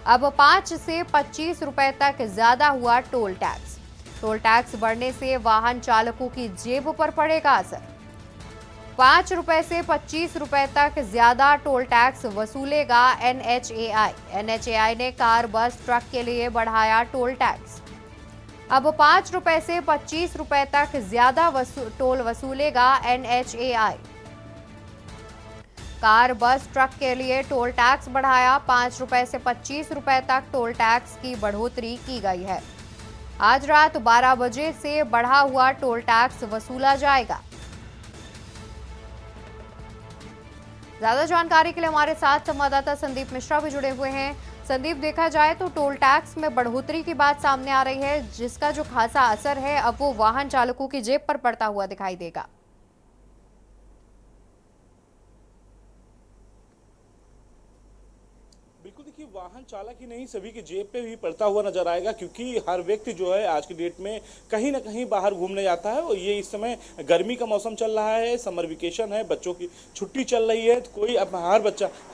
अब 5 से 25 रुपए तक ज्यादा हुआ टोल टैक्स। टोल टैक्स बढ़ने से वाहन चालकों की जेब पर पड़ेगा असर। 5 रुपए से 25 रुपए तक ज्यादा टोल टैक्स वसूलेगा NHAI। NHAI ने कार, बस, ट्रक के लिए बढ़ाया टोल टैक्स। अब 5 रुपए से 25 रुपए तक ज्यादा टोल वसूलेगा NHAI। कार, बस, ट्रक के लिए टोल टैक्स बढ़ाया। 5 रुपए से 25 रुपए तक टोल टैक्स की बढ़ोतरी की गई है। आज रात 12 बजे से बढ़ा हुआ टोल टैक्स वसूला जाएगा। ज्यादा जानकारी के लिए हमारे साथ संवाददाता संदीप मिश्रा भी जुड़े हुए हैं। संदीप, देखा जाए तो टोल टैक्स में बढ़ोतरी की बात सामने आ रही है, जिसका जो खासा असर है अब वो वाहन चालकों की जेब पर पड़ता हुआ दिखाई देगा। बिल्कुल, देखिए वाहन चालक ही नहीं सभी की जेब पे भी पड़ता हुआ नजर आएगा, क्योंकि हर व्यक्ति जो है आज की डेट में कहीं ना कहीं बाहर घूमने जाता है। और ये इस समय गर्मी का मौसम चल रहा है, समर वेकेशन है, बच्चों की छुट्टी चल रही है, तो कोई अब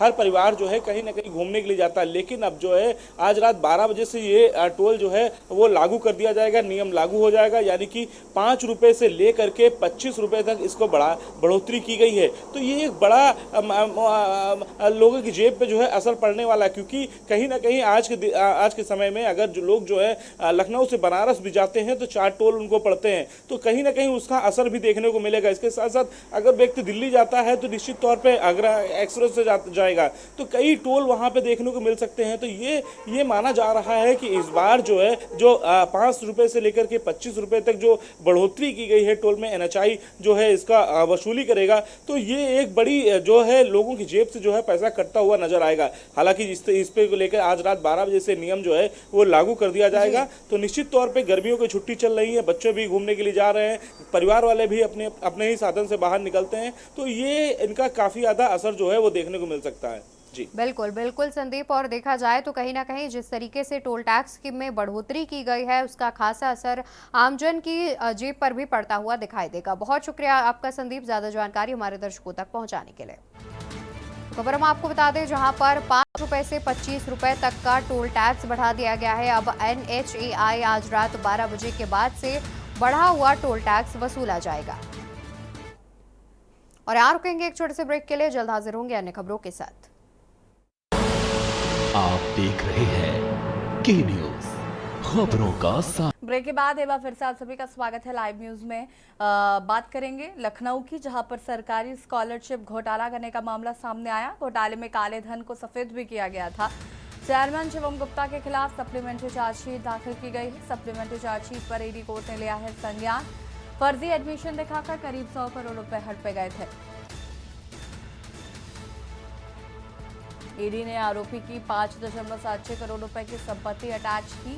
हर परिवार जो है कहीं ना कहीं घूमने के लिए जाता है। लेकिन अब जो है आज रात 12 बजे से ये टोल जो है वो लागू कर दिया जाएगा, नियम लागू हो जाएगा। यानी कि 5 रुपए से लेकर के 25 रुपए तक इसको बढ़ोतरी की गई है। तो ये एक बड़ा लोगों की जेब पे जो है असर पड़ने वाला है, क्योंकि कहीं ना कहीं आज के समय में अगर जो लोग जो है लखनऊ से बनारस भी जाते हैं तो 4 टोल उनको पड़ते हैं, तो कहीं ना कहीं उसका असर भी देखने को मिलेगा। इसके साथ साथ अगर व्यक्ति दिल्ली जाता है तो निश्चित तौर पे आगरा एक्सप्रेस से जाएगा तो कई टोल वहां पे देखने को मिल सकते हैं। तो ये माना जा रहा है कि इस बार जो है जो 5 रुपए से लेकर के 25 रुपए तक जो बढ़ोतरी की गई है टोल में, NHAI जो है इसका वसूली करेगा। तो ये एक बड़ी जो है लोगों की जेब से जो है पैसा कटता हुआ नजर आएगा। हालांकि इस पे को लेकर आज रात 12 बजे से नियम जो है वो लागू कर दिया जाएगा। तो निश्चित तौर पे गर्मियों की छुट्टी चल रही है, बच्चे भी घूमने के लिए जा रहे हैं, परिवार वाले भी अपने अपने ही साधन से बाहर निकलते हैं, तो ये इनका काफी ज्यादा असर जो है वो देखने को मिल सकता है। जी बिल्कुल बिल्कुल संदीप, और देखा जाए तो कहीं ना कहीं जिस तरीके से टोल टैक्स में बढ़ोतरी की गई है उसका खासा असर आमजन की जेब पर भी पड़ता हुआ दिखाई देगा। बहुत शुक्रिया आपका संदीप, ज्यादा जानकारी हमारे दर्शकों तक पहुंचाने के लिए। खबर हम आपको बता दें, जहां पर 5 रुपए से 25 रुपए तक का टोल टैक्स बढ़ा दिया गया है। अब NHAI आज रात 12 बजे के बाद से बढ़ा हुआ टोल टैक्स वसूला जाएगा। और यहाँ रुकेंगे एक छोटे से ब्रेक के लिए, जल्द हाजिर होंगे अन्य खबरों के साथ। आप देख रहे हैं के न्यूज, खबरों का साथ। ब्रेक के बाद एक बार फिर से आप सभी का स्वागत है लाइव न्यूज में। बात करेंगे लखनऊ की, जहां पर सरकारी स्कॉलरशिप घोटाला करने का मामला सामने आया। घोटाले में काले धन को सफेद भी किया गया था। चेयरमैन शिवम गुप्ता के खिलाफ सप्लीमेंट्री चार्जशीट दाखिल की गई है। सप्लीमेंट्री चार्जशीट पर ईडी कोर्ट ने लिया है संज्ञान। फर्जी एडमिशन दिखाकर करीब 100 करोड़ रुपए हड़पे गए थे। ईडी ने आरोपी की 5.76 करोड़ रुपए की संपत्ति अटैच की।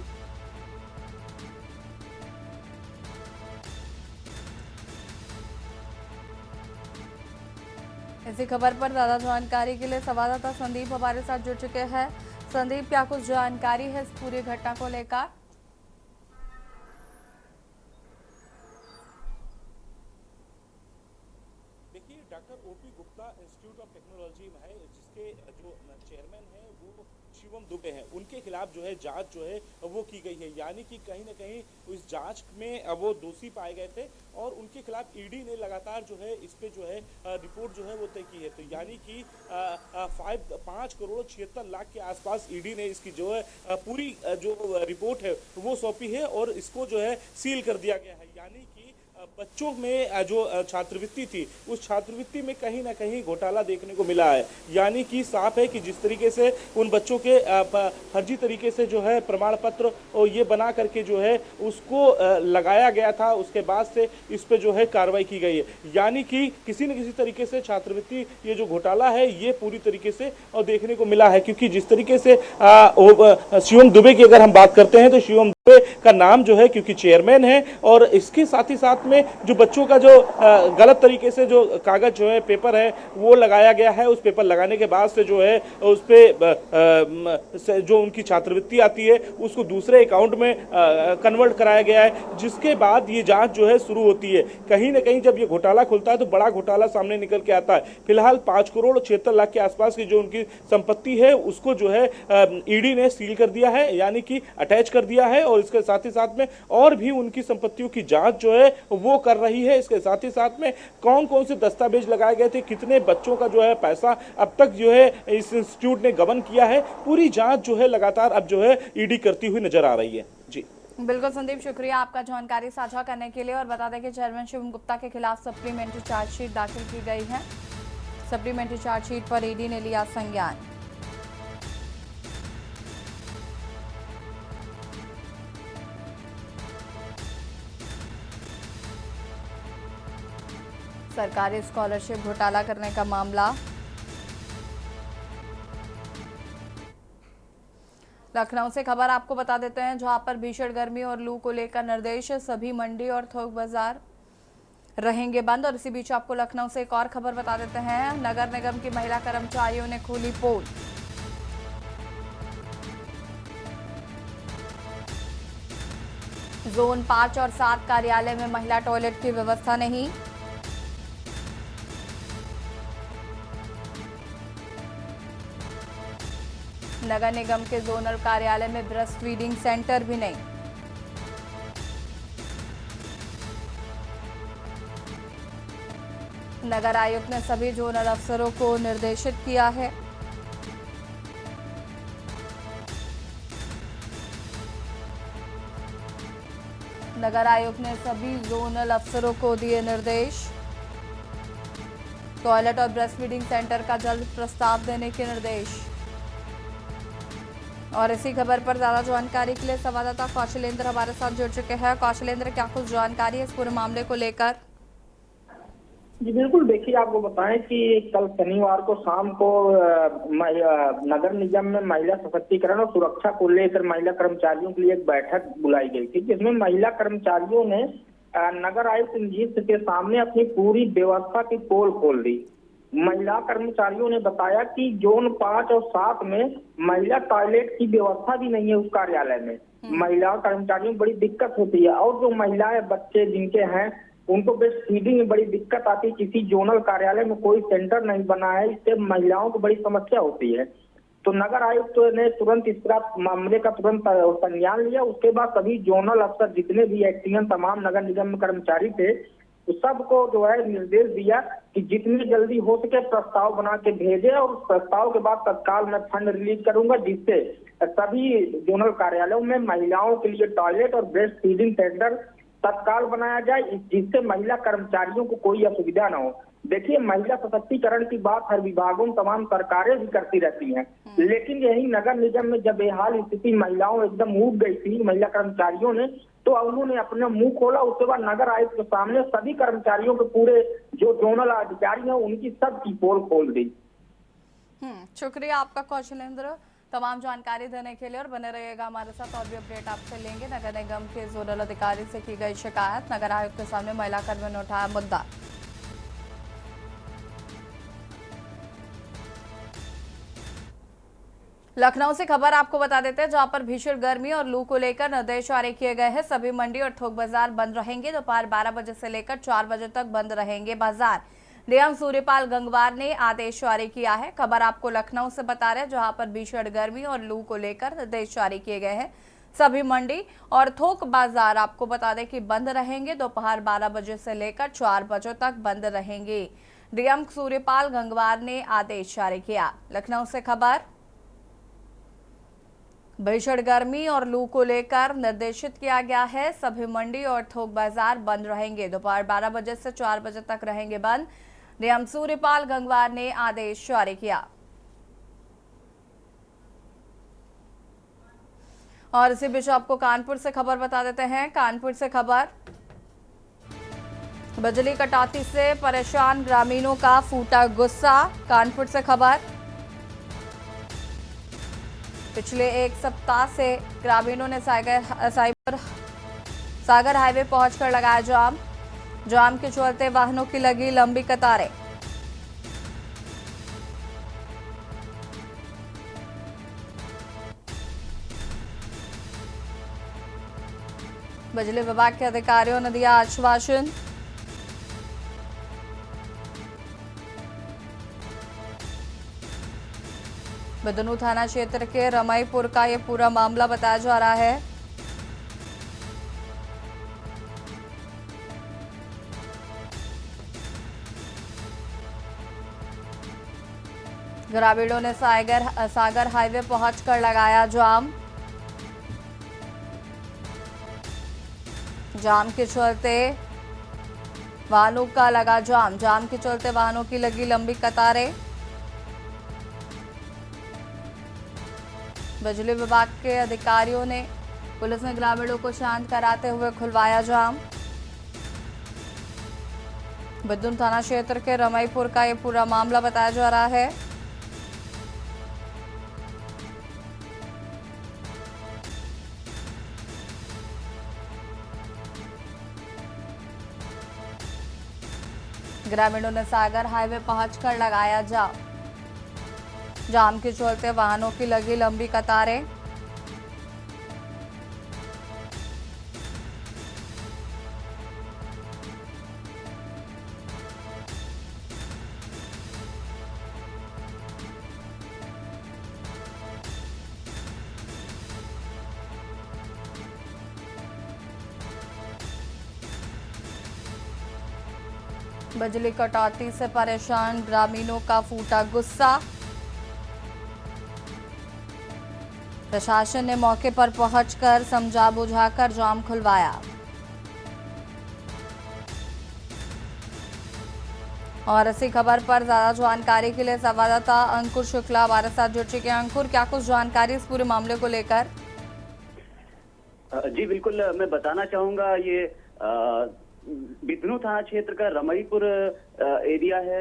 इसी खबर पर ज्यादा जानकारी के लिए संवाददाता संदीप हमारे साथ जुड़ चुके हैं। संदीप, क्या कुछ जानकारी है इस पूरी घटना को लेकर? देखिए, doctor OP Gupta institute of technology में है, जिसके जो चेयरमैन है वो शिवम दुबे हैं। उनके खिलाफ जो है जांच जो है वो की गई है, यानी कि कहीं ना कहीं उस जांच में वो दोषी पाए गए थे और उनके खिलाफ ईडी ने लगातार जो है इस पे जो है रिपोर्ट जो है वो तय की है। तो यानी कि 5 करोड़ 76 लाख के आसपास ईडी ने इसकी जो है पूरी जो रिपोर्ट है वो सौंपी है और इसको जो है सील कर दिया गया है। यानी कि बच्चों में जो छात्रवृत्ति थी उस छात्रवृत्ति में कहीं ना कहीं घोटाला देखने को मिला है। यानी कि साफ है कि जिस तरीके से उन बच्चों के फर्जी तरीके से जो है प्रमाण पत्र और ये बना करके जो है उसको लगाया गया था, उसके बाद से इस पे जो है कार्रवाई की गई है। यानी कि किसी न किसी तरीके से छात्रवृत्ति ये जो घोटाला है ये पूरी तरीके से और देखने को मिला है। क्योंकि जिस तरीके से शिवम दुबे की अगर हम बात करते हैं तो शिवम का नाम जो है क्योंकि चेयरमैन है और इसके साथ ही साथ में जो बच्चों का जो गलत तरीके से जो कागज जो है पेपर है वो लगाया गया है। उस पेपर लगाने के बाद से जो है उस पे जो उनकी छात्रवृत्ति आती है उसको दूसरे अकाउंट में कन्वर्ट कराया गया है, जिसके बाद ये जांच जो है शुरू होती है। कहीं ना कहीं जब ये घोटाला खुलता है तो बड़ा घोटाला सामने निकल के आता है। फिलहाल 5 करोड़ 76 लाख के आसपास की जो उनकी संपत्ति है उसको जो है ईडी ने सील कर दिया है, यानी कि अटैच कर दिया है और इसके साथ ही साथ में और भी उनकी संपत्तियों की जांच जो है वो कर रही है। इसके साथ ही साथ में कौन कौन से दस्तावेज लगाए गए थे, कितने बच्चों का जो है पैसा अब तक जो है इस इंस्टीट्यूट ने गबन किया है, पूरी जांच जो है लगातार अब जो है ईडी करती हुई नजर आ रही है। जी बिल्कुल संदीप, शुक्रिया आपका जानकारी साझा करने के लिए। और बता दें कि चेयरमैन शिवम गुप्ता के खिलाफ सप्लीमेंट्री चार्जशीट दाखिल की गई है। सप्लीमेंट्री चार्जशीट पर ईडी ने लिया संज्ञान। सरकारी स्कॉलरशिप घोटाला करने का मामला। लखनऊ से खबर आपको बता देते हैं, जहां पर भीषण गर्मी और लू को लेकर निर्देश, सभी मंडी और थोक बाजार रहेंगे बंद। और इसी बीच आपको लखनऊ से एक और खबर बता देते हैं, नगर निगम की महिला कर्मचारियों ने खोली पोल। जोन 5 और 7 कार्यालय में महिला टॉयलेट की व्यवस्था नहीं। नगर निगम के जोनल कार्यालय में ब्रेस्ट फीडिंग सेंटर भी नहीं। नगर आयुक्त ने सभी जोनल अफसरों को निर्देशित किया है। नगर आयुक्त ने सभी जोनल अफसरों को दिए निर्देश। टॉयलेट और ब्रेस्ट फीडिंग सेंटर का जल्द प्रस्ताव देने के निर्देश। और इसी खबर पर ज्यादा जानकारी के लिए संवाददाता कौशलेंद्र हमारे साथ जुड़ चुके हैं। कौशलेंद्र, क्या कुछ जानकारी है इस पूरे मामले को लेकर? जी बिल्कुल, देखिए आपको बताएं कि कल शनिवार को शाम को नगर निगम में महिला सशक्तिकरण और सुरक्षा को लेकर महिला कर्मचारियों के लिए एक बैठक बुलाई गई थी, जिसमें महिला कर्मचारियों ने नगर आयुक्त जी के सामने अपनी पूरी व्यवस्था की पोल खोल दी। महिला कर्मचारियों ने बताया कि जोन 5 और 7 में महिला टॉयलेट की व्यवस्था भी नहीं है उस कार्यालय में। महिला कर्मचारियों को बड़ी दिक्कत होती है, और जो महिलाएं बच्चे जिनके हैं उनको ब्रेस्ट फीडिंग में बड़ी दिक्कत आती है। किसी जोनल कार्यालय में कोई सेंटर नहीं बना है, इससे महिलाओं को बड़ी समस्या होती है। तो नगर आयुक्त ने तुरंत इस मामले का तुरंत संज्ञान लिया। उसके बाद सभी जोनल अफसर जितने भी एक्टिंग तमाम नगर निगम में कर्मचारी थे, तो सबको जो है निर्देश दिया कि जितनी जल्दी हो सके प्रस्ताव बना के भेजे, और उस प्रस्ताव के बाद तत्काल मैं फंड रिलीज करूंगा, जिससे सभी जोनल कार्यालयों में महिलाओं के लिए टॉयलेट और ब्रेस्ट फीडिंग सेंटर तत्काल बनाया जाए, जिससे महिला कर्मचारियों को कोई असुविधा न हो। देखिए, महिला सशक्तिकरण की बात हर विभागों तमाम सरकारें भी करती रहती हैं, लेकिन यही नगर निगम में जब बेहाल स्थिति महिलाओं एकदम ऊब गई थी महिला कर्मचारियों ने, तो उन्होंने अपना मुंह खोला। उसके बाद नगर आयुक्त के सामने सभी कर्मचारियों के पूरे जो जोनल अधिकारी हैं उनकी सबकी पोल खोल दी। शुक्रिया आपका कौशलेंद्र, तमाम जानकारी देने के लिए, और बने रहिएगा हमारे साथ, और भी अपडेट आपसे लेंगे। नगर निगम के जोनल अधिकारी से की गई शिकायत, नगर आयुक्त के सामने महिला कर्मियों ने उठाया मुद्दा। लखनऊ से खबर आपको बता देते हैं, जहां पर भीषण गर्मी और लू को लेकर निर्देश जारी किए गए हैं। सभी मंडी और थोक बाजार बंद रहेंगे। दोपहर 12 बजे से लेकर 4 बजे तक बंद रहेंगे बाजार। डीएम सूर्यपाल गंगवार ने आदेश जारी किया है। खबर आपको लखनऊ से बता रहे हैं, जहां पर भीषण गर्मी और लू को लेकर निर्देश जारी किए गए हैं। सभी मंडी और थोक बाजार आपको बता दें कि बंद रहेंगे। दोपहर 12 बजे से लेकर 4 बजे तक बंद रहेंगे। डीएम सूर्यपाल गंगवार ने आदेश जारी किया। लखनऊ से खबर, भीषण गर्मी और लू को लेकर निर्देशित किया गया है। सभी मंडी और थोक बाजार बंद रहेंगे। दोपहर 12 बजे से 4 बजे तक रहेंगे बंद। डीएम सूर्यपाल गंगवार ने आदेश जारी किया। और इसी बीच आपको कानपुर से खबर बता देते हैं। कानपुर से खबर, बिजली कटौती से परेशान ग्रामीणों का फूटा गुस्सा। कानपुर से खबर, पिछले एक सप्ताह से ग्रामीणों ने सागर हाईवे पहुंचकर लगाया जाम के चलते वाहनों की लगी लंबी कतारें। बिजली विभाग के अधिकारियों ने दिया आश्वासन। बदनू थाना क्षेत्र के रमईपुर का यह पूरा मामला बताया जा रहा है। ग्रामीणों ने सागर हाईवे पहुंचकर लगाया जाम के चलते वाहनों का लगा जाम के चलते वाहनों की लगी लंबी कतारें। बिजली विभाग के अधिकारियों ने, पुलिस ने ग्रामीणों को शांत कराते हुए खुलवाया जाम। बदनू थाना क्षेत्र के रमईपुर का यह पूरा मामला बताया जा रहा है। ग्रामीणों ने सागर हाईवे पहुंचकर लगाया जाम के चलते वाहनों की लगी लंबी कतारें। बिजली कटौती से परेशान ग्रामीणों का फूटा गुस्सा। प्रशासन ने मौके पर पहुंचकर समझा बुझाकर जाम खुलवाया। और इसी खबर पर ज्यादा जानकारी के लिए संवाददाता अंकुर शुक्ला हमारे साथ जुड़ चुके हैं। अंकुर, क्या कुछ जानकारी इस पूरे मामले को लेकर? जी बिल्कुल, मैं बताना चाहूंगा, ये बिधनू थाना क्षेत्र का रमईपुर एरिया है।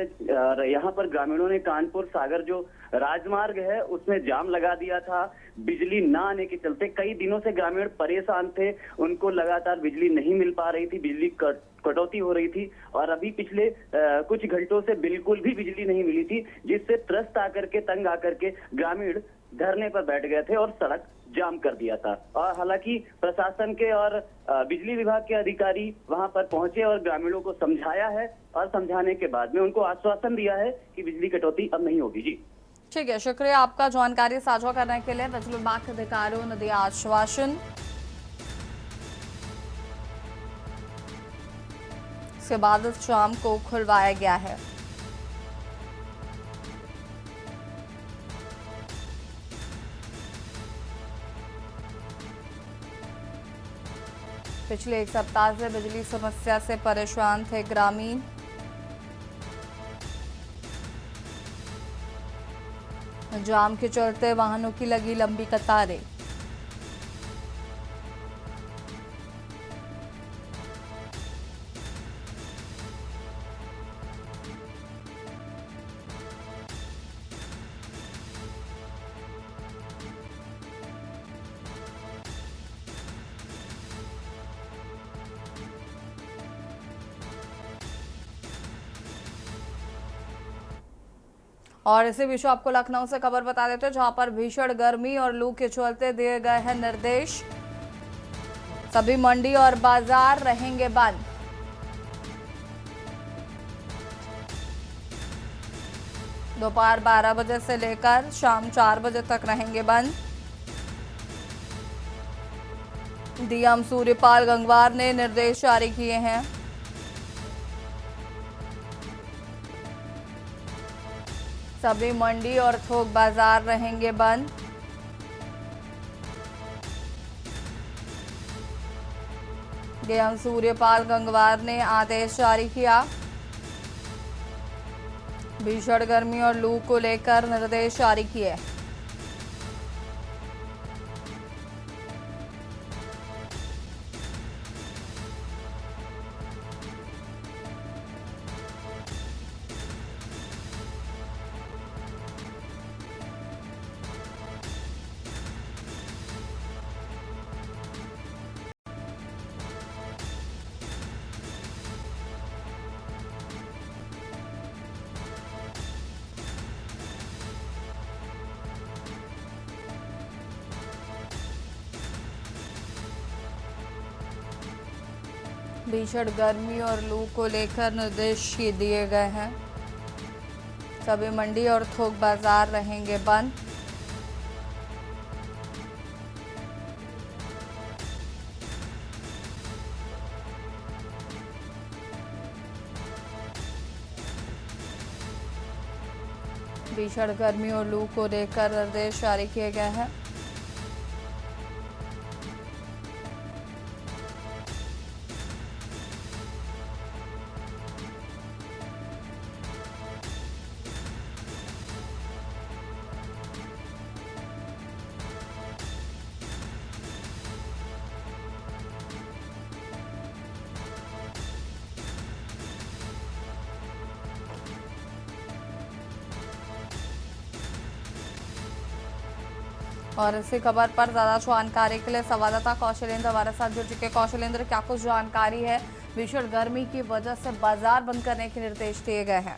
यहाँ पर ग्रामीणों ने कानपुर सागर जो राजमार्ग है उसमें जाम लगा दिया था। बिजली ना आने के चलते कई दिनों से ग्रामीण परेशान थे, उनको लगातार बिजली नहीं मिल पा रही थी, बिजली कटौती हो रही थी और अभी पिछले कुछ घंटों से बिल्कुल भी बिजली नहीं मिली थी, जिससे त्रस्त आकर के तंग आकर के ग्रामीण धरने पर बैठ गए थे और सड़क जाम कर दिया था। और हालांकि प्रशासन के और बिजली विभाग के अधिकारी वहां पर पहुंचे और ग्रामीणों को समझाया है और समझाने के बाद में उनको आश्वासन दिया है कि बिजली कटौती अब नहीं होगी। जी ठीक है, शुक्रिया आपका जानकारी साझा करने के लिए। बिजली विभाग के अधिकारियों ने दिया आश्वासन। इसके बाद इस जाम को खुलवाया गया है। पिछले एक सप्ताह से बिजली समस्या से परेशान थे ग्रामीण। जाम के चलते वाहनों की लगी लंबी कतारें। और इसी विषय आपको लखनऊ से खबर बता देते हैं, जहां पर भीषण गर्मी और लू के चलते दिए गए हैं निर्देश। सभी मंडी और बाजार रहेंगे बंद। दोपहर 12 बजे से लेकर शाम 4 बजे तक रहेंगे बंद। डीएम सूर्यपाल गंगवार ने निर्देश जारी किए हैं। सभी मंडी और थोक बाजार रहेंगे बंद। डीएम सूर्यपाल गंगवार ने आदेश जारी किया। भीषण गर्मी और लू को लेकर निर्देश जारी किए। भीषण गर्मी और लू को लेकर निर्देश दिए गए हैं। सभी मंडी और थोक बाजार रहेंगे बंद। भीषण गर्मी और लू को लेकर निर्देश जारी किए गए हैं। और इसी खबर पर ज्यादा जानकारी के लिए संवाददाता कौशलेंद्र हमारे साथ जुड़ चुके। कौशलेंद्र, क्या कुछ जानकारी है? भीषण गर्मी की वजह से बाजार बंद करने के निर्देश दिए गए हैं।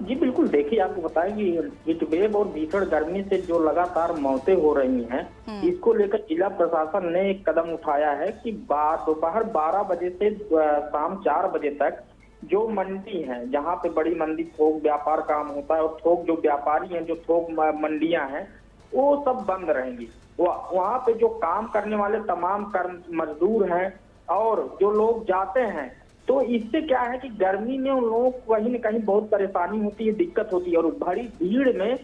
जी बिल्कुल, देखिए आपको बताएं कि हीटवेव और भीषण गर्मी से जो लगातार मौतें हो रही हैं, इसको लेकर जिला प्रशासन ने एक कदम उठाया है कि दोपहर 12 बजे से शाम 4 बजे तक जो मंडी है, जहाँ पे बड़ी मंडी थोक व्यापार काम होता है और थोक जो व्यापारी हैं, जो थोक मंडियां हैं, वो सब बंद रहेंगी। वहाँ पे जो काम करने वाले तमाम मजदूर हैं और जो लोग जाते हैं, तो इससे क्या है कि गर्मी में उन लोगों को कहीं न कहीं बहुत परेशानी होती है, दिक्कत होती है। और बड़ी भीड़ में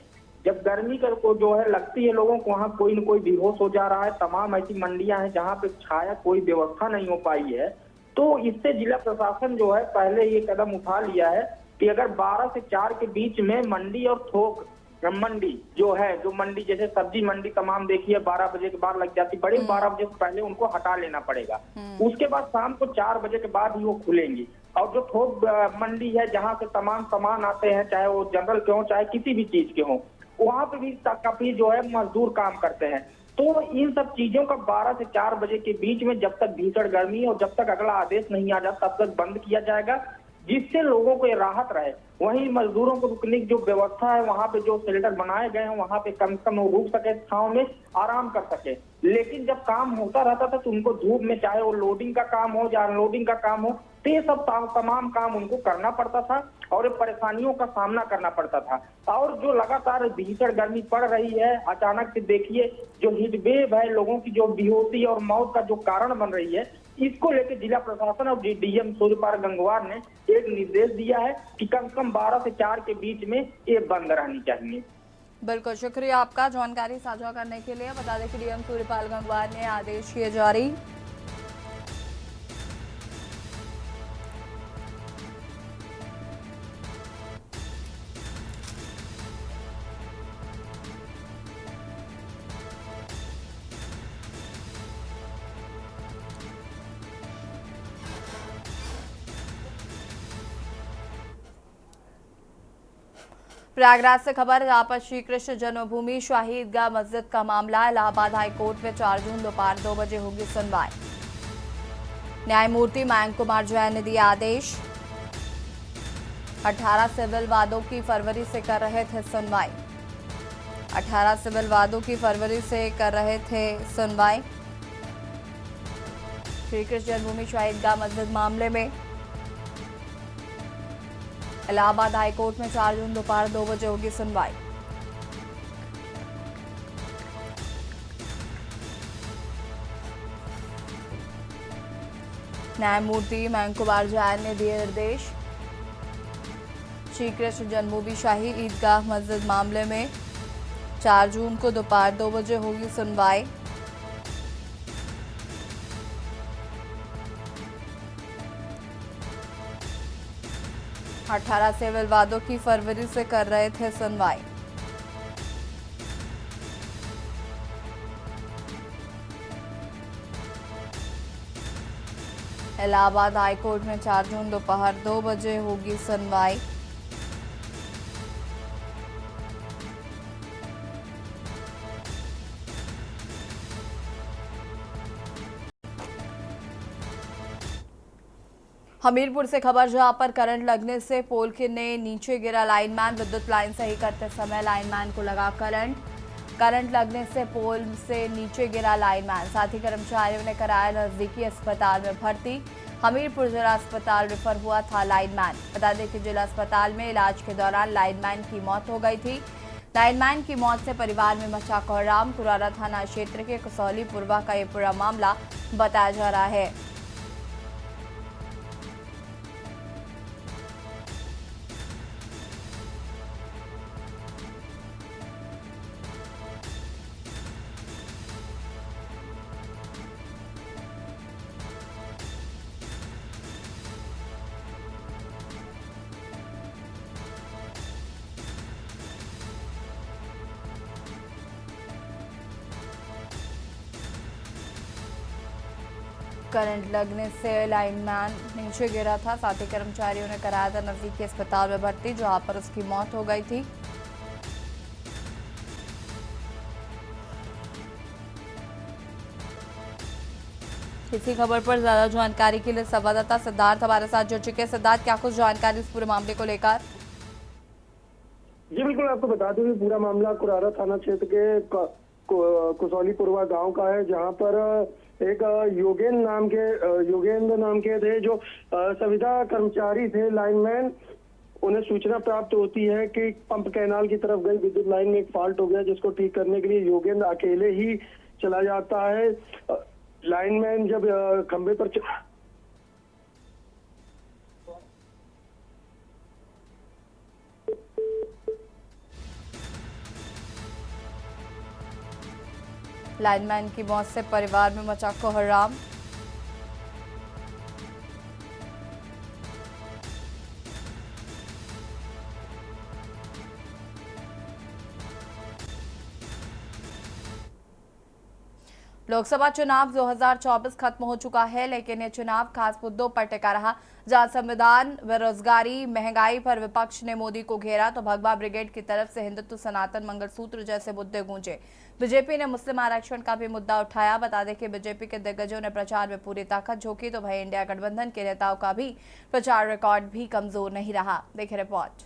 जब गर्मी को जो है लगती है लोगों को, वहाँ कोई न कोई बेहोश हो जा रहा है। तमाम ऐसी मंडियां हैं जहाँ पे छाया कोई व्यवस्था नहीं हो पाई है। तो इससे जिला प्रशासन जो है पहले ये कदम उठा लिया है कि अगर 12 से 4 के बीच में मंडी और थोक मंडी जो है, जो मंडी जैसे सब्जी मंडी तमाम देखिए 12 बजे के बाद लग जाती, बड़ी 12 बजे से पहले उनको हटा लेना पड़ेगा। उसके बाद शाम को 4 बजे के बाद ही वो खुलेंगी। और जो थोक मंडी है जहाँ से तमाम सामान आते हैं, चाहे वो जनरल के हो चाहे किसी भी चीज के हो, वहाँ पे भी काफी जो है मजदूर काम करते हैं। तो इन सब चीजों का 12 से 4 बजे के बीच में जब तक भीषण गर्मी और जब तक अगला आदेश नहीं आ जाता तब तक बंद किया जाएगा, जिससे लोगों को ये राहत रहे। वहीं मजदूरों को रुकने की जो व्यवस्था है, वहाँ पे जो शेल्टर बनाए गए हैं वहाँ पे कम से कम वो रुक सके, छांव में आराम कर सके। लेकिन जब काम होता रहता था तो उनको धूप में, चाहे वो लोडिंग का काम हो या अनलोडिंग का काम हो, तो ये सब तमाम काम उनको करना पड़ता था और परेशानियों का सामना करना पड़ता था। और जो लगातार भीषण गर्मी पड़ रही है, अचानक से देखिए जो हीट वेव है, लोगों की जो बेहोशी और मौत का जो कारण बन रही है, इसको लेकर जिला प्रशासन और डीएम सूर्यपाल गंगवार ने एक निर्देश दिया है कि कम से कम 12 से 4 के बीच में ये बंद रहनी चाहिए। बिल्कुल, शुक्रिया आपका जानकारी साझा करने के लिए। बता दें कि डीएम सूर्यपाल गंगवार ने आदेश किए जारी। प्रयागराज से खबर, जहां पर श्री कृष्ण जन्मभूमि शाही ईदगाह मस्जिद का मामला, इलाहाबाद हाईकोर्ट में 4 जून दोपहर 2 बजे होगी सुनवाई। न्यायमूर्ति मयंक कुमार जैन ने दिया आदेश। 18 सिविल वादों की फरवरी से कर रहे थे सुनवाई। 18 सिविल वादों की फरवरी से कर रहे थे सुनवाई। श्री कृष्ण जन्मभूमि शाही ईदगाह मस्जिद मामले में इलाहाबाद हाईकोर्ट में 4 जून दोपहर 2 बजे होगी सुनवाई। न्यायमूर्ति मयंक कुमार जैन ने दिए निर्देश। श्री कृष्ण जन्मभूमि शाही ईदगाह मस्जिद मामले में 4 जून को दोपहर 2 बजे होगी सुनवाई। अठारह सिविल वादों की फरवरी से कर रहे थे सुनवाई। इलाहाबाद हाईकोर्ट में 4 जून दोपहर 2 बजे होगी सुनवाई। हमीरपुर से खबर, जहां पर करंट लगने से पोल के नीचे गिरा लाइनमैन। विद्युत लाइन सही करते समय लाइनमैन को लगा करंट। करंट लगने से पोल से नीचे गिरा लाइनमैन, साथ ही कर्मचारियों ने कराया नजदीकी अस्पताल में भर्ती। हमीरपुर जिला अस्पताल रेफर हुआ था लाइनमैन। बता दें कि जिला अस्पताल में इलाज के दौरान लाइनमैन की मौत हो गई थी। लाइनमैन की मौत से परिवार में मचा कोहराम। कुरारा थाना क्षेत्र के कसौली पूर्वा का ये पूरा मामला बताया जा रहा है। करंट लगने से लाइनमैन नीचे गिरा था, साथ ही कर्मचारियों ने कराया था नजदीकी अस्पताल में भर्ती, जहां पर उसकी मौत हो गई थी। इसी खबर पर ज्यादा जानकारी के लिए संवाददाता सिद्धार्थ हमारे साथ जुड़ चुके हैं। सिद्धार्थ, क्या कुछ जानकारी इस पूरे मामले को लेकर? जी बिल्कुल, आपको बता दूं कि पूरा मामला कुरारा थाना क्षेत्र के कुसौली पूर्वा गांव का है, जहां पर एक योगेंद्र नाम के थे जो संविदा कर्मचारी थे, लाइनमैन। उन्हें सूचना प्राप्त होती है कि पंप कैनाल की तरफ गई विद्युत लाइन में एक फॉल्ट हो गया, जिसको ठीक करने के लिए योगेंद्र अकेले ही चला जाता है। लाइनमैन जब खंबे पर लाइनमैन की मौत से परिवार में मचा कोहराम। लोकसभा चुनाव 2024 खत्म हो चुका है, लेकिन ये चुनाव खास मुद्दों पर टिका रहा। जहां संविधान, बेरोजगारी, महंगाई पर विपक्ष ने मोदी को घेरा, तो भगवा ब्रिगेड की तरफ से हिंदुत्व, सनातन, मंगलसूत्र जैसे मुद्दे गूंजे। बीजेपी ने मुस्लिम आरक्षण का भी मुद्दा उठाया। बता दें कि बीजेपी के दिग्गजों ने प्रचार में पूरी ताकत झोंकी, तो वहीं इंडिया गठबंधन के नेताओं का भी प्रचार रिकॉर्ड भी कमजोर नहीं रहा। देखिए रिपोर्ट।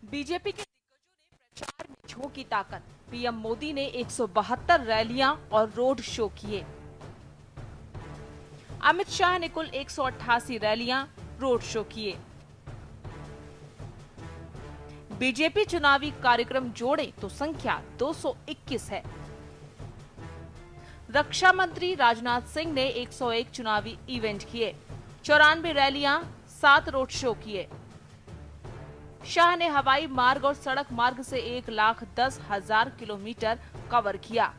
बीजेपी के दिग्गजों ने प्रचार में झोंकी ताकत। पीएम मोदी ने 172 रैलियां और रोड शो किए। अमित शाह ने कुल 188 रैलियां, रोड शो किए। बीजेपी चुनावी कार्यक्रम जोड़े तो संख्या 221 है। रक्षा मंत्री राजनाथ सिंह ने 101 चुनावी इवेंट किए, 94 रैलियां, 7 रोड शो किए। शाह ने हवाई मार्ग और सड़क मार्ग से 1,10,000 किलोमीटर कवर किया।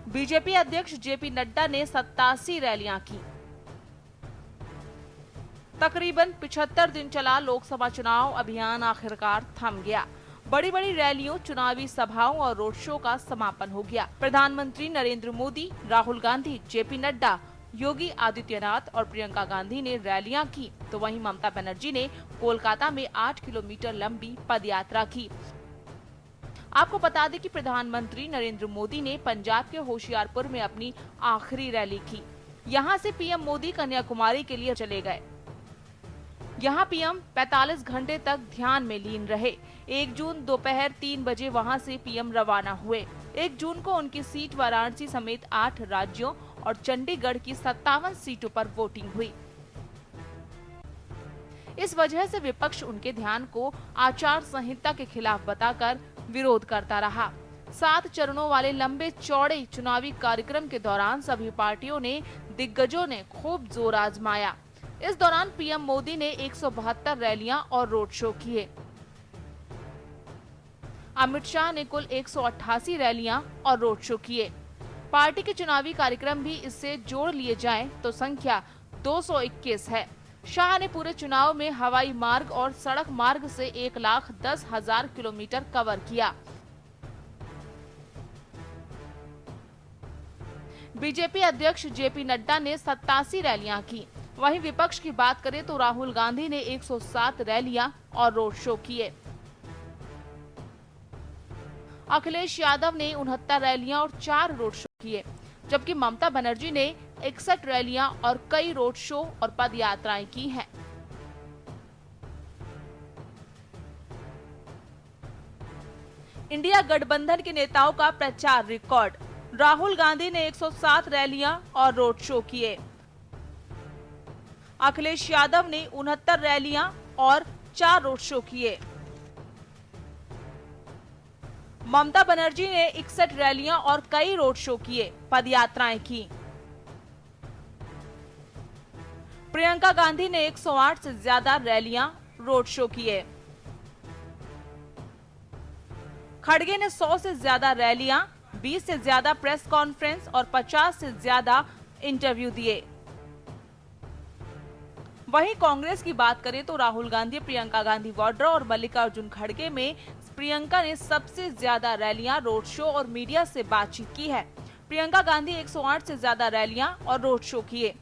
बीजेपी अध्यक्ष जेपी नड्डा ने 87 रैलियां की। तकरीबन 75 दिन चला लोकसभा चुनाव अभियान आखिरकार थम गया। बड़ी बड़ी रैलियों, चुनावी सभाओं और रोड शो का समापन हो गया। प्रधानमंत्री नरेंद्र मोदी, राहुल गांधी, जेपी नड्डा, योगी आदित्यनाथ और प्रियंका गांधी ने रैलियां की, तो वहीं ममता बनर्जी ने कोलकाता में 8 किलोमीटर लंबी पदयात्रा की। आपको बता दें कि प्रधानमंत्री नरेंद्र मोदी ने पंजाब के होशियारपुर में अपनी आखिरी रैली की। यहां से पीएम मोदी कन्याकुमारी के लिए चले गए। यहां पीएम 45 घंटे तक ध्यान में लीन रहे। 1 जून दोपहर 3 बजे वहां से पीएम रवाना हुए। 1 जून को उनकी सीट वाराणसी समेत 8 राज्यों और चंडीगढ़ की 57 सीटों पर वोटिंग हुई। इस वजह से विपक्ष उनके ध्यान को आचार संहिता के खिलाफ बताकर विरोध करता रहा। 7 चरणों वाले लंबे चौड़े चुनावी कार्यक्रम के दौरान सभी पार्टियों ने, दिग्गजों ने खूब जोर आजमाया। इस दौरान पीएम मोदी ने 172 रैलियां और रोड शो किए। अमित शाह ने कुल 188 रैलियां और रोड शो किए। पार्टी के चुनावी कार्यक्रम भी इससे जोड़ लिए जाएं तो संख्या 221 है। शाह ने पूरे चुनाव में हवाई मार्ग और सड़क मार्ग से 1,10,000 किलोमीटर कवर किया। बीजेपी अध्यक्ष जेपी नड्डा ने 87 रैलियां की। वहीं विपक्ष की बात करें तो राहुल गांधी ने 107 रैलियां और रोड शो किए। अखिलेश यादव ने 69 रैलियां और 4 रोड शो किए, जबकि ममता बनर्जी ने 61 रैलियां और कई रोड शो और पद यात्राएं की हैं। इंडिया गठबंधन के नेताओं का प्रचार रिकॉर्ड। राहुल गांधी ने 107 रैलियां और रोड शो किए। अखिलेश यादव ने 69 रैलियां और 4 रोड शो किए। ममता बनर्जी ने 61 रैलियां और कई रोड शो किए, पदयात्राएं की। प्रियंका गांधी ने 108 से ज्यादा रैलियां, रोड शो किए। खड़गे ने 100 से ज्यादा रैलियां, 20 से ज्यादा प्रेस कॉन्फ्रेंस और 50 से ज्यादा इंटरव्यू दिए। वहीं कांग्रेस की बात करें तो राहुल गांधी, प्रियंका गांधी वाड्रा और मल्लिकार्जुन खड़गे में प्रियंका ने सबसे ज्यादा रैलियां, रोड शो और मीडिया से बातचीत की है। प्रियंका गांधी 108 से ज्यादा रैलियां और रोड शो किए,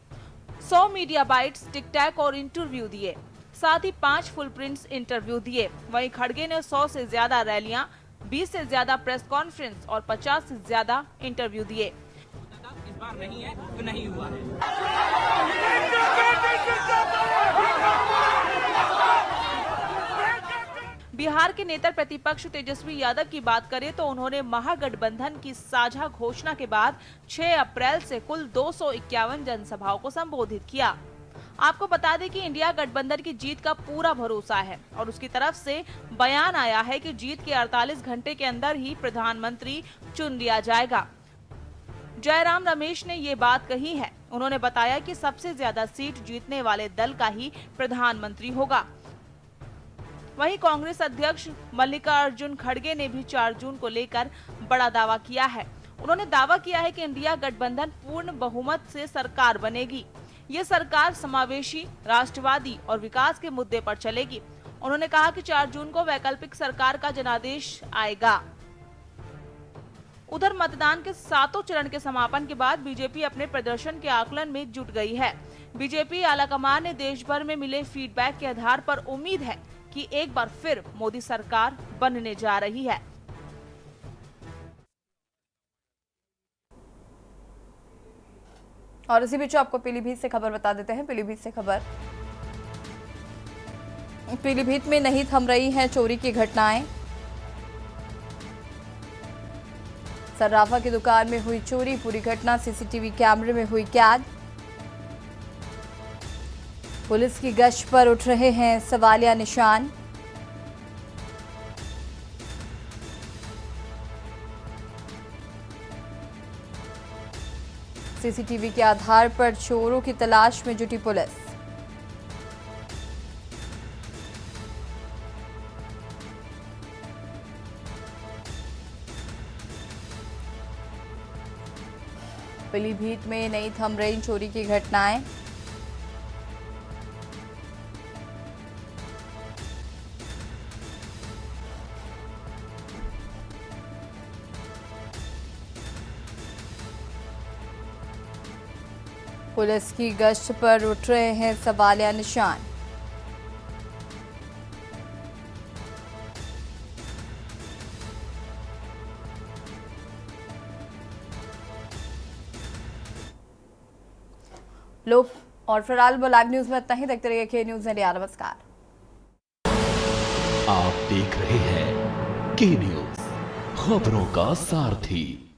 100 मीडिया बाइट्स, टिक टैक और इंटरव्यू दिए, साथ ही 5 फुल प्रिंट्स इंटरव्यू दिए। वहीं खड़गे ने 100 से ज्यादा रैलियां, 20 से ज्यादा प्रेस कॉन्फ्रेंस और 50 से ज्यादा इंटरव्यू दिए। इस बार नहीं है तो नहीं हुआ है। बिहार के नेता प्रतिपक्ष तेजस्वी यादव की बात करें तो उन्होंने महागठबंधन की साझा घोषणा के बाद 6 अप्रैल से कुल 251 जनसभाओं को संबोधित किया। आपको बता दें कि इंडिया गठबंधन की जीत का पूरा भरोसा है और उसकी तरफ से बयान आया है कि जीत के 48 घंटे के अंदर ही प्रधानमंत्री चुन लिया जाएगा। जयराम रमेश ने ये बात कही है। उन्होंने बताया कि सबसे ज्यादा सीट जीतने वाले दल का ही प्रधानमंत्री होगा। वहीं कांग्रेस अध्यक्ष मल्लिकार्जुन खड़गे ने भी 4 जून को लेकर बड़ा दावा किया है। उन्होंने दावा किया है कि इंडिया गठबंधन पूर्ण बहुमत से सरकार बनेगी। ये सरकार समावेशी, राष्ट्रवादी और विकास के मुद्दे पर चलेगी। उन्होंने कहा कि 4 जून को वैकल्पिक सरकार का जनादेश आएगा। उधर मतदान के 7 चरण के समापन के बाद बीजेपी अपने प्रदर्शन के आकलन में जुट गई है। बीजेपी आलाकमान ने देश भर में मिले फीडबैक के आधार पर उम्मीद है कि एक बार फिर मोदी सरकार बनने जा रही है। और इसी बीच आपको पीलीभीत से खबर बता देते हैं। पीलीभीत से खबर, पीलीभीत में नहीं थम रही हैं चोरी की घटनाएं। सर्राफा की दुकान में हुई चोरी, पूरी घटना सीसीटीवी कैमरे में हुई कैद। पुलिस की गश्त पर उठ रहे हैं सवालिया निशान। सीसीटीवी के आधार पर चोरों की तलाश में जुटी पुलिस। पीलीभीत में नहीं थम रही चोरी की घटनाएं। पुलिस की गश्त पर उठ रहे हैं सवालिया निशान। लोग और फिलहाल लाइव न्यूज में इतना ही। देखते रहिए के न्यूज इंडिया। नमस्कार। आप देख रहे हैं के न्यूज, खबरों का सारथी।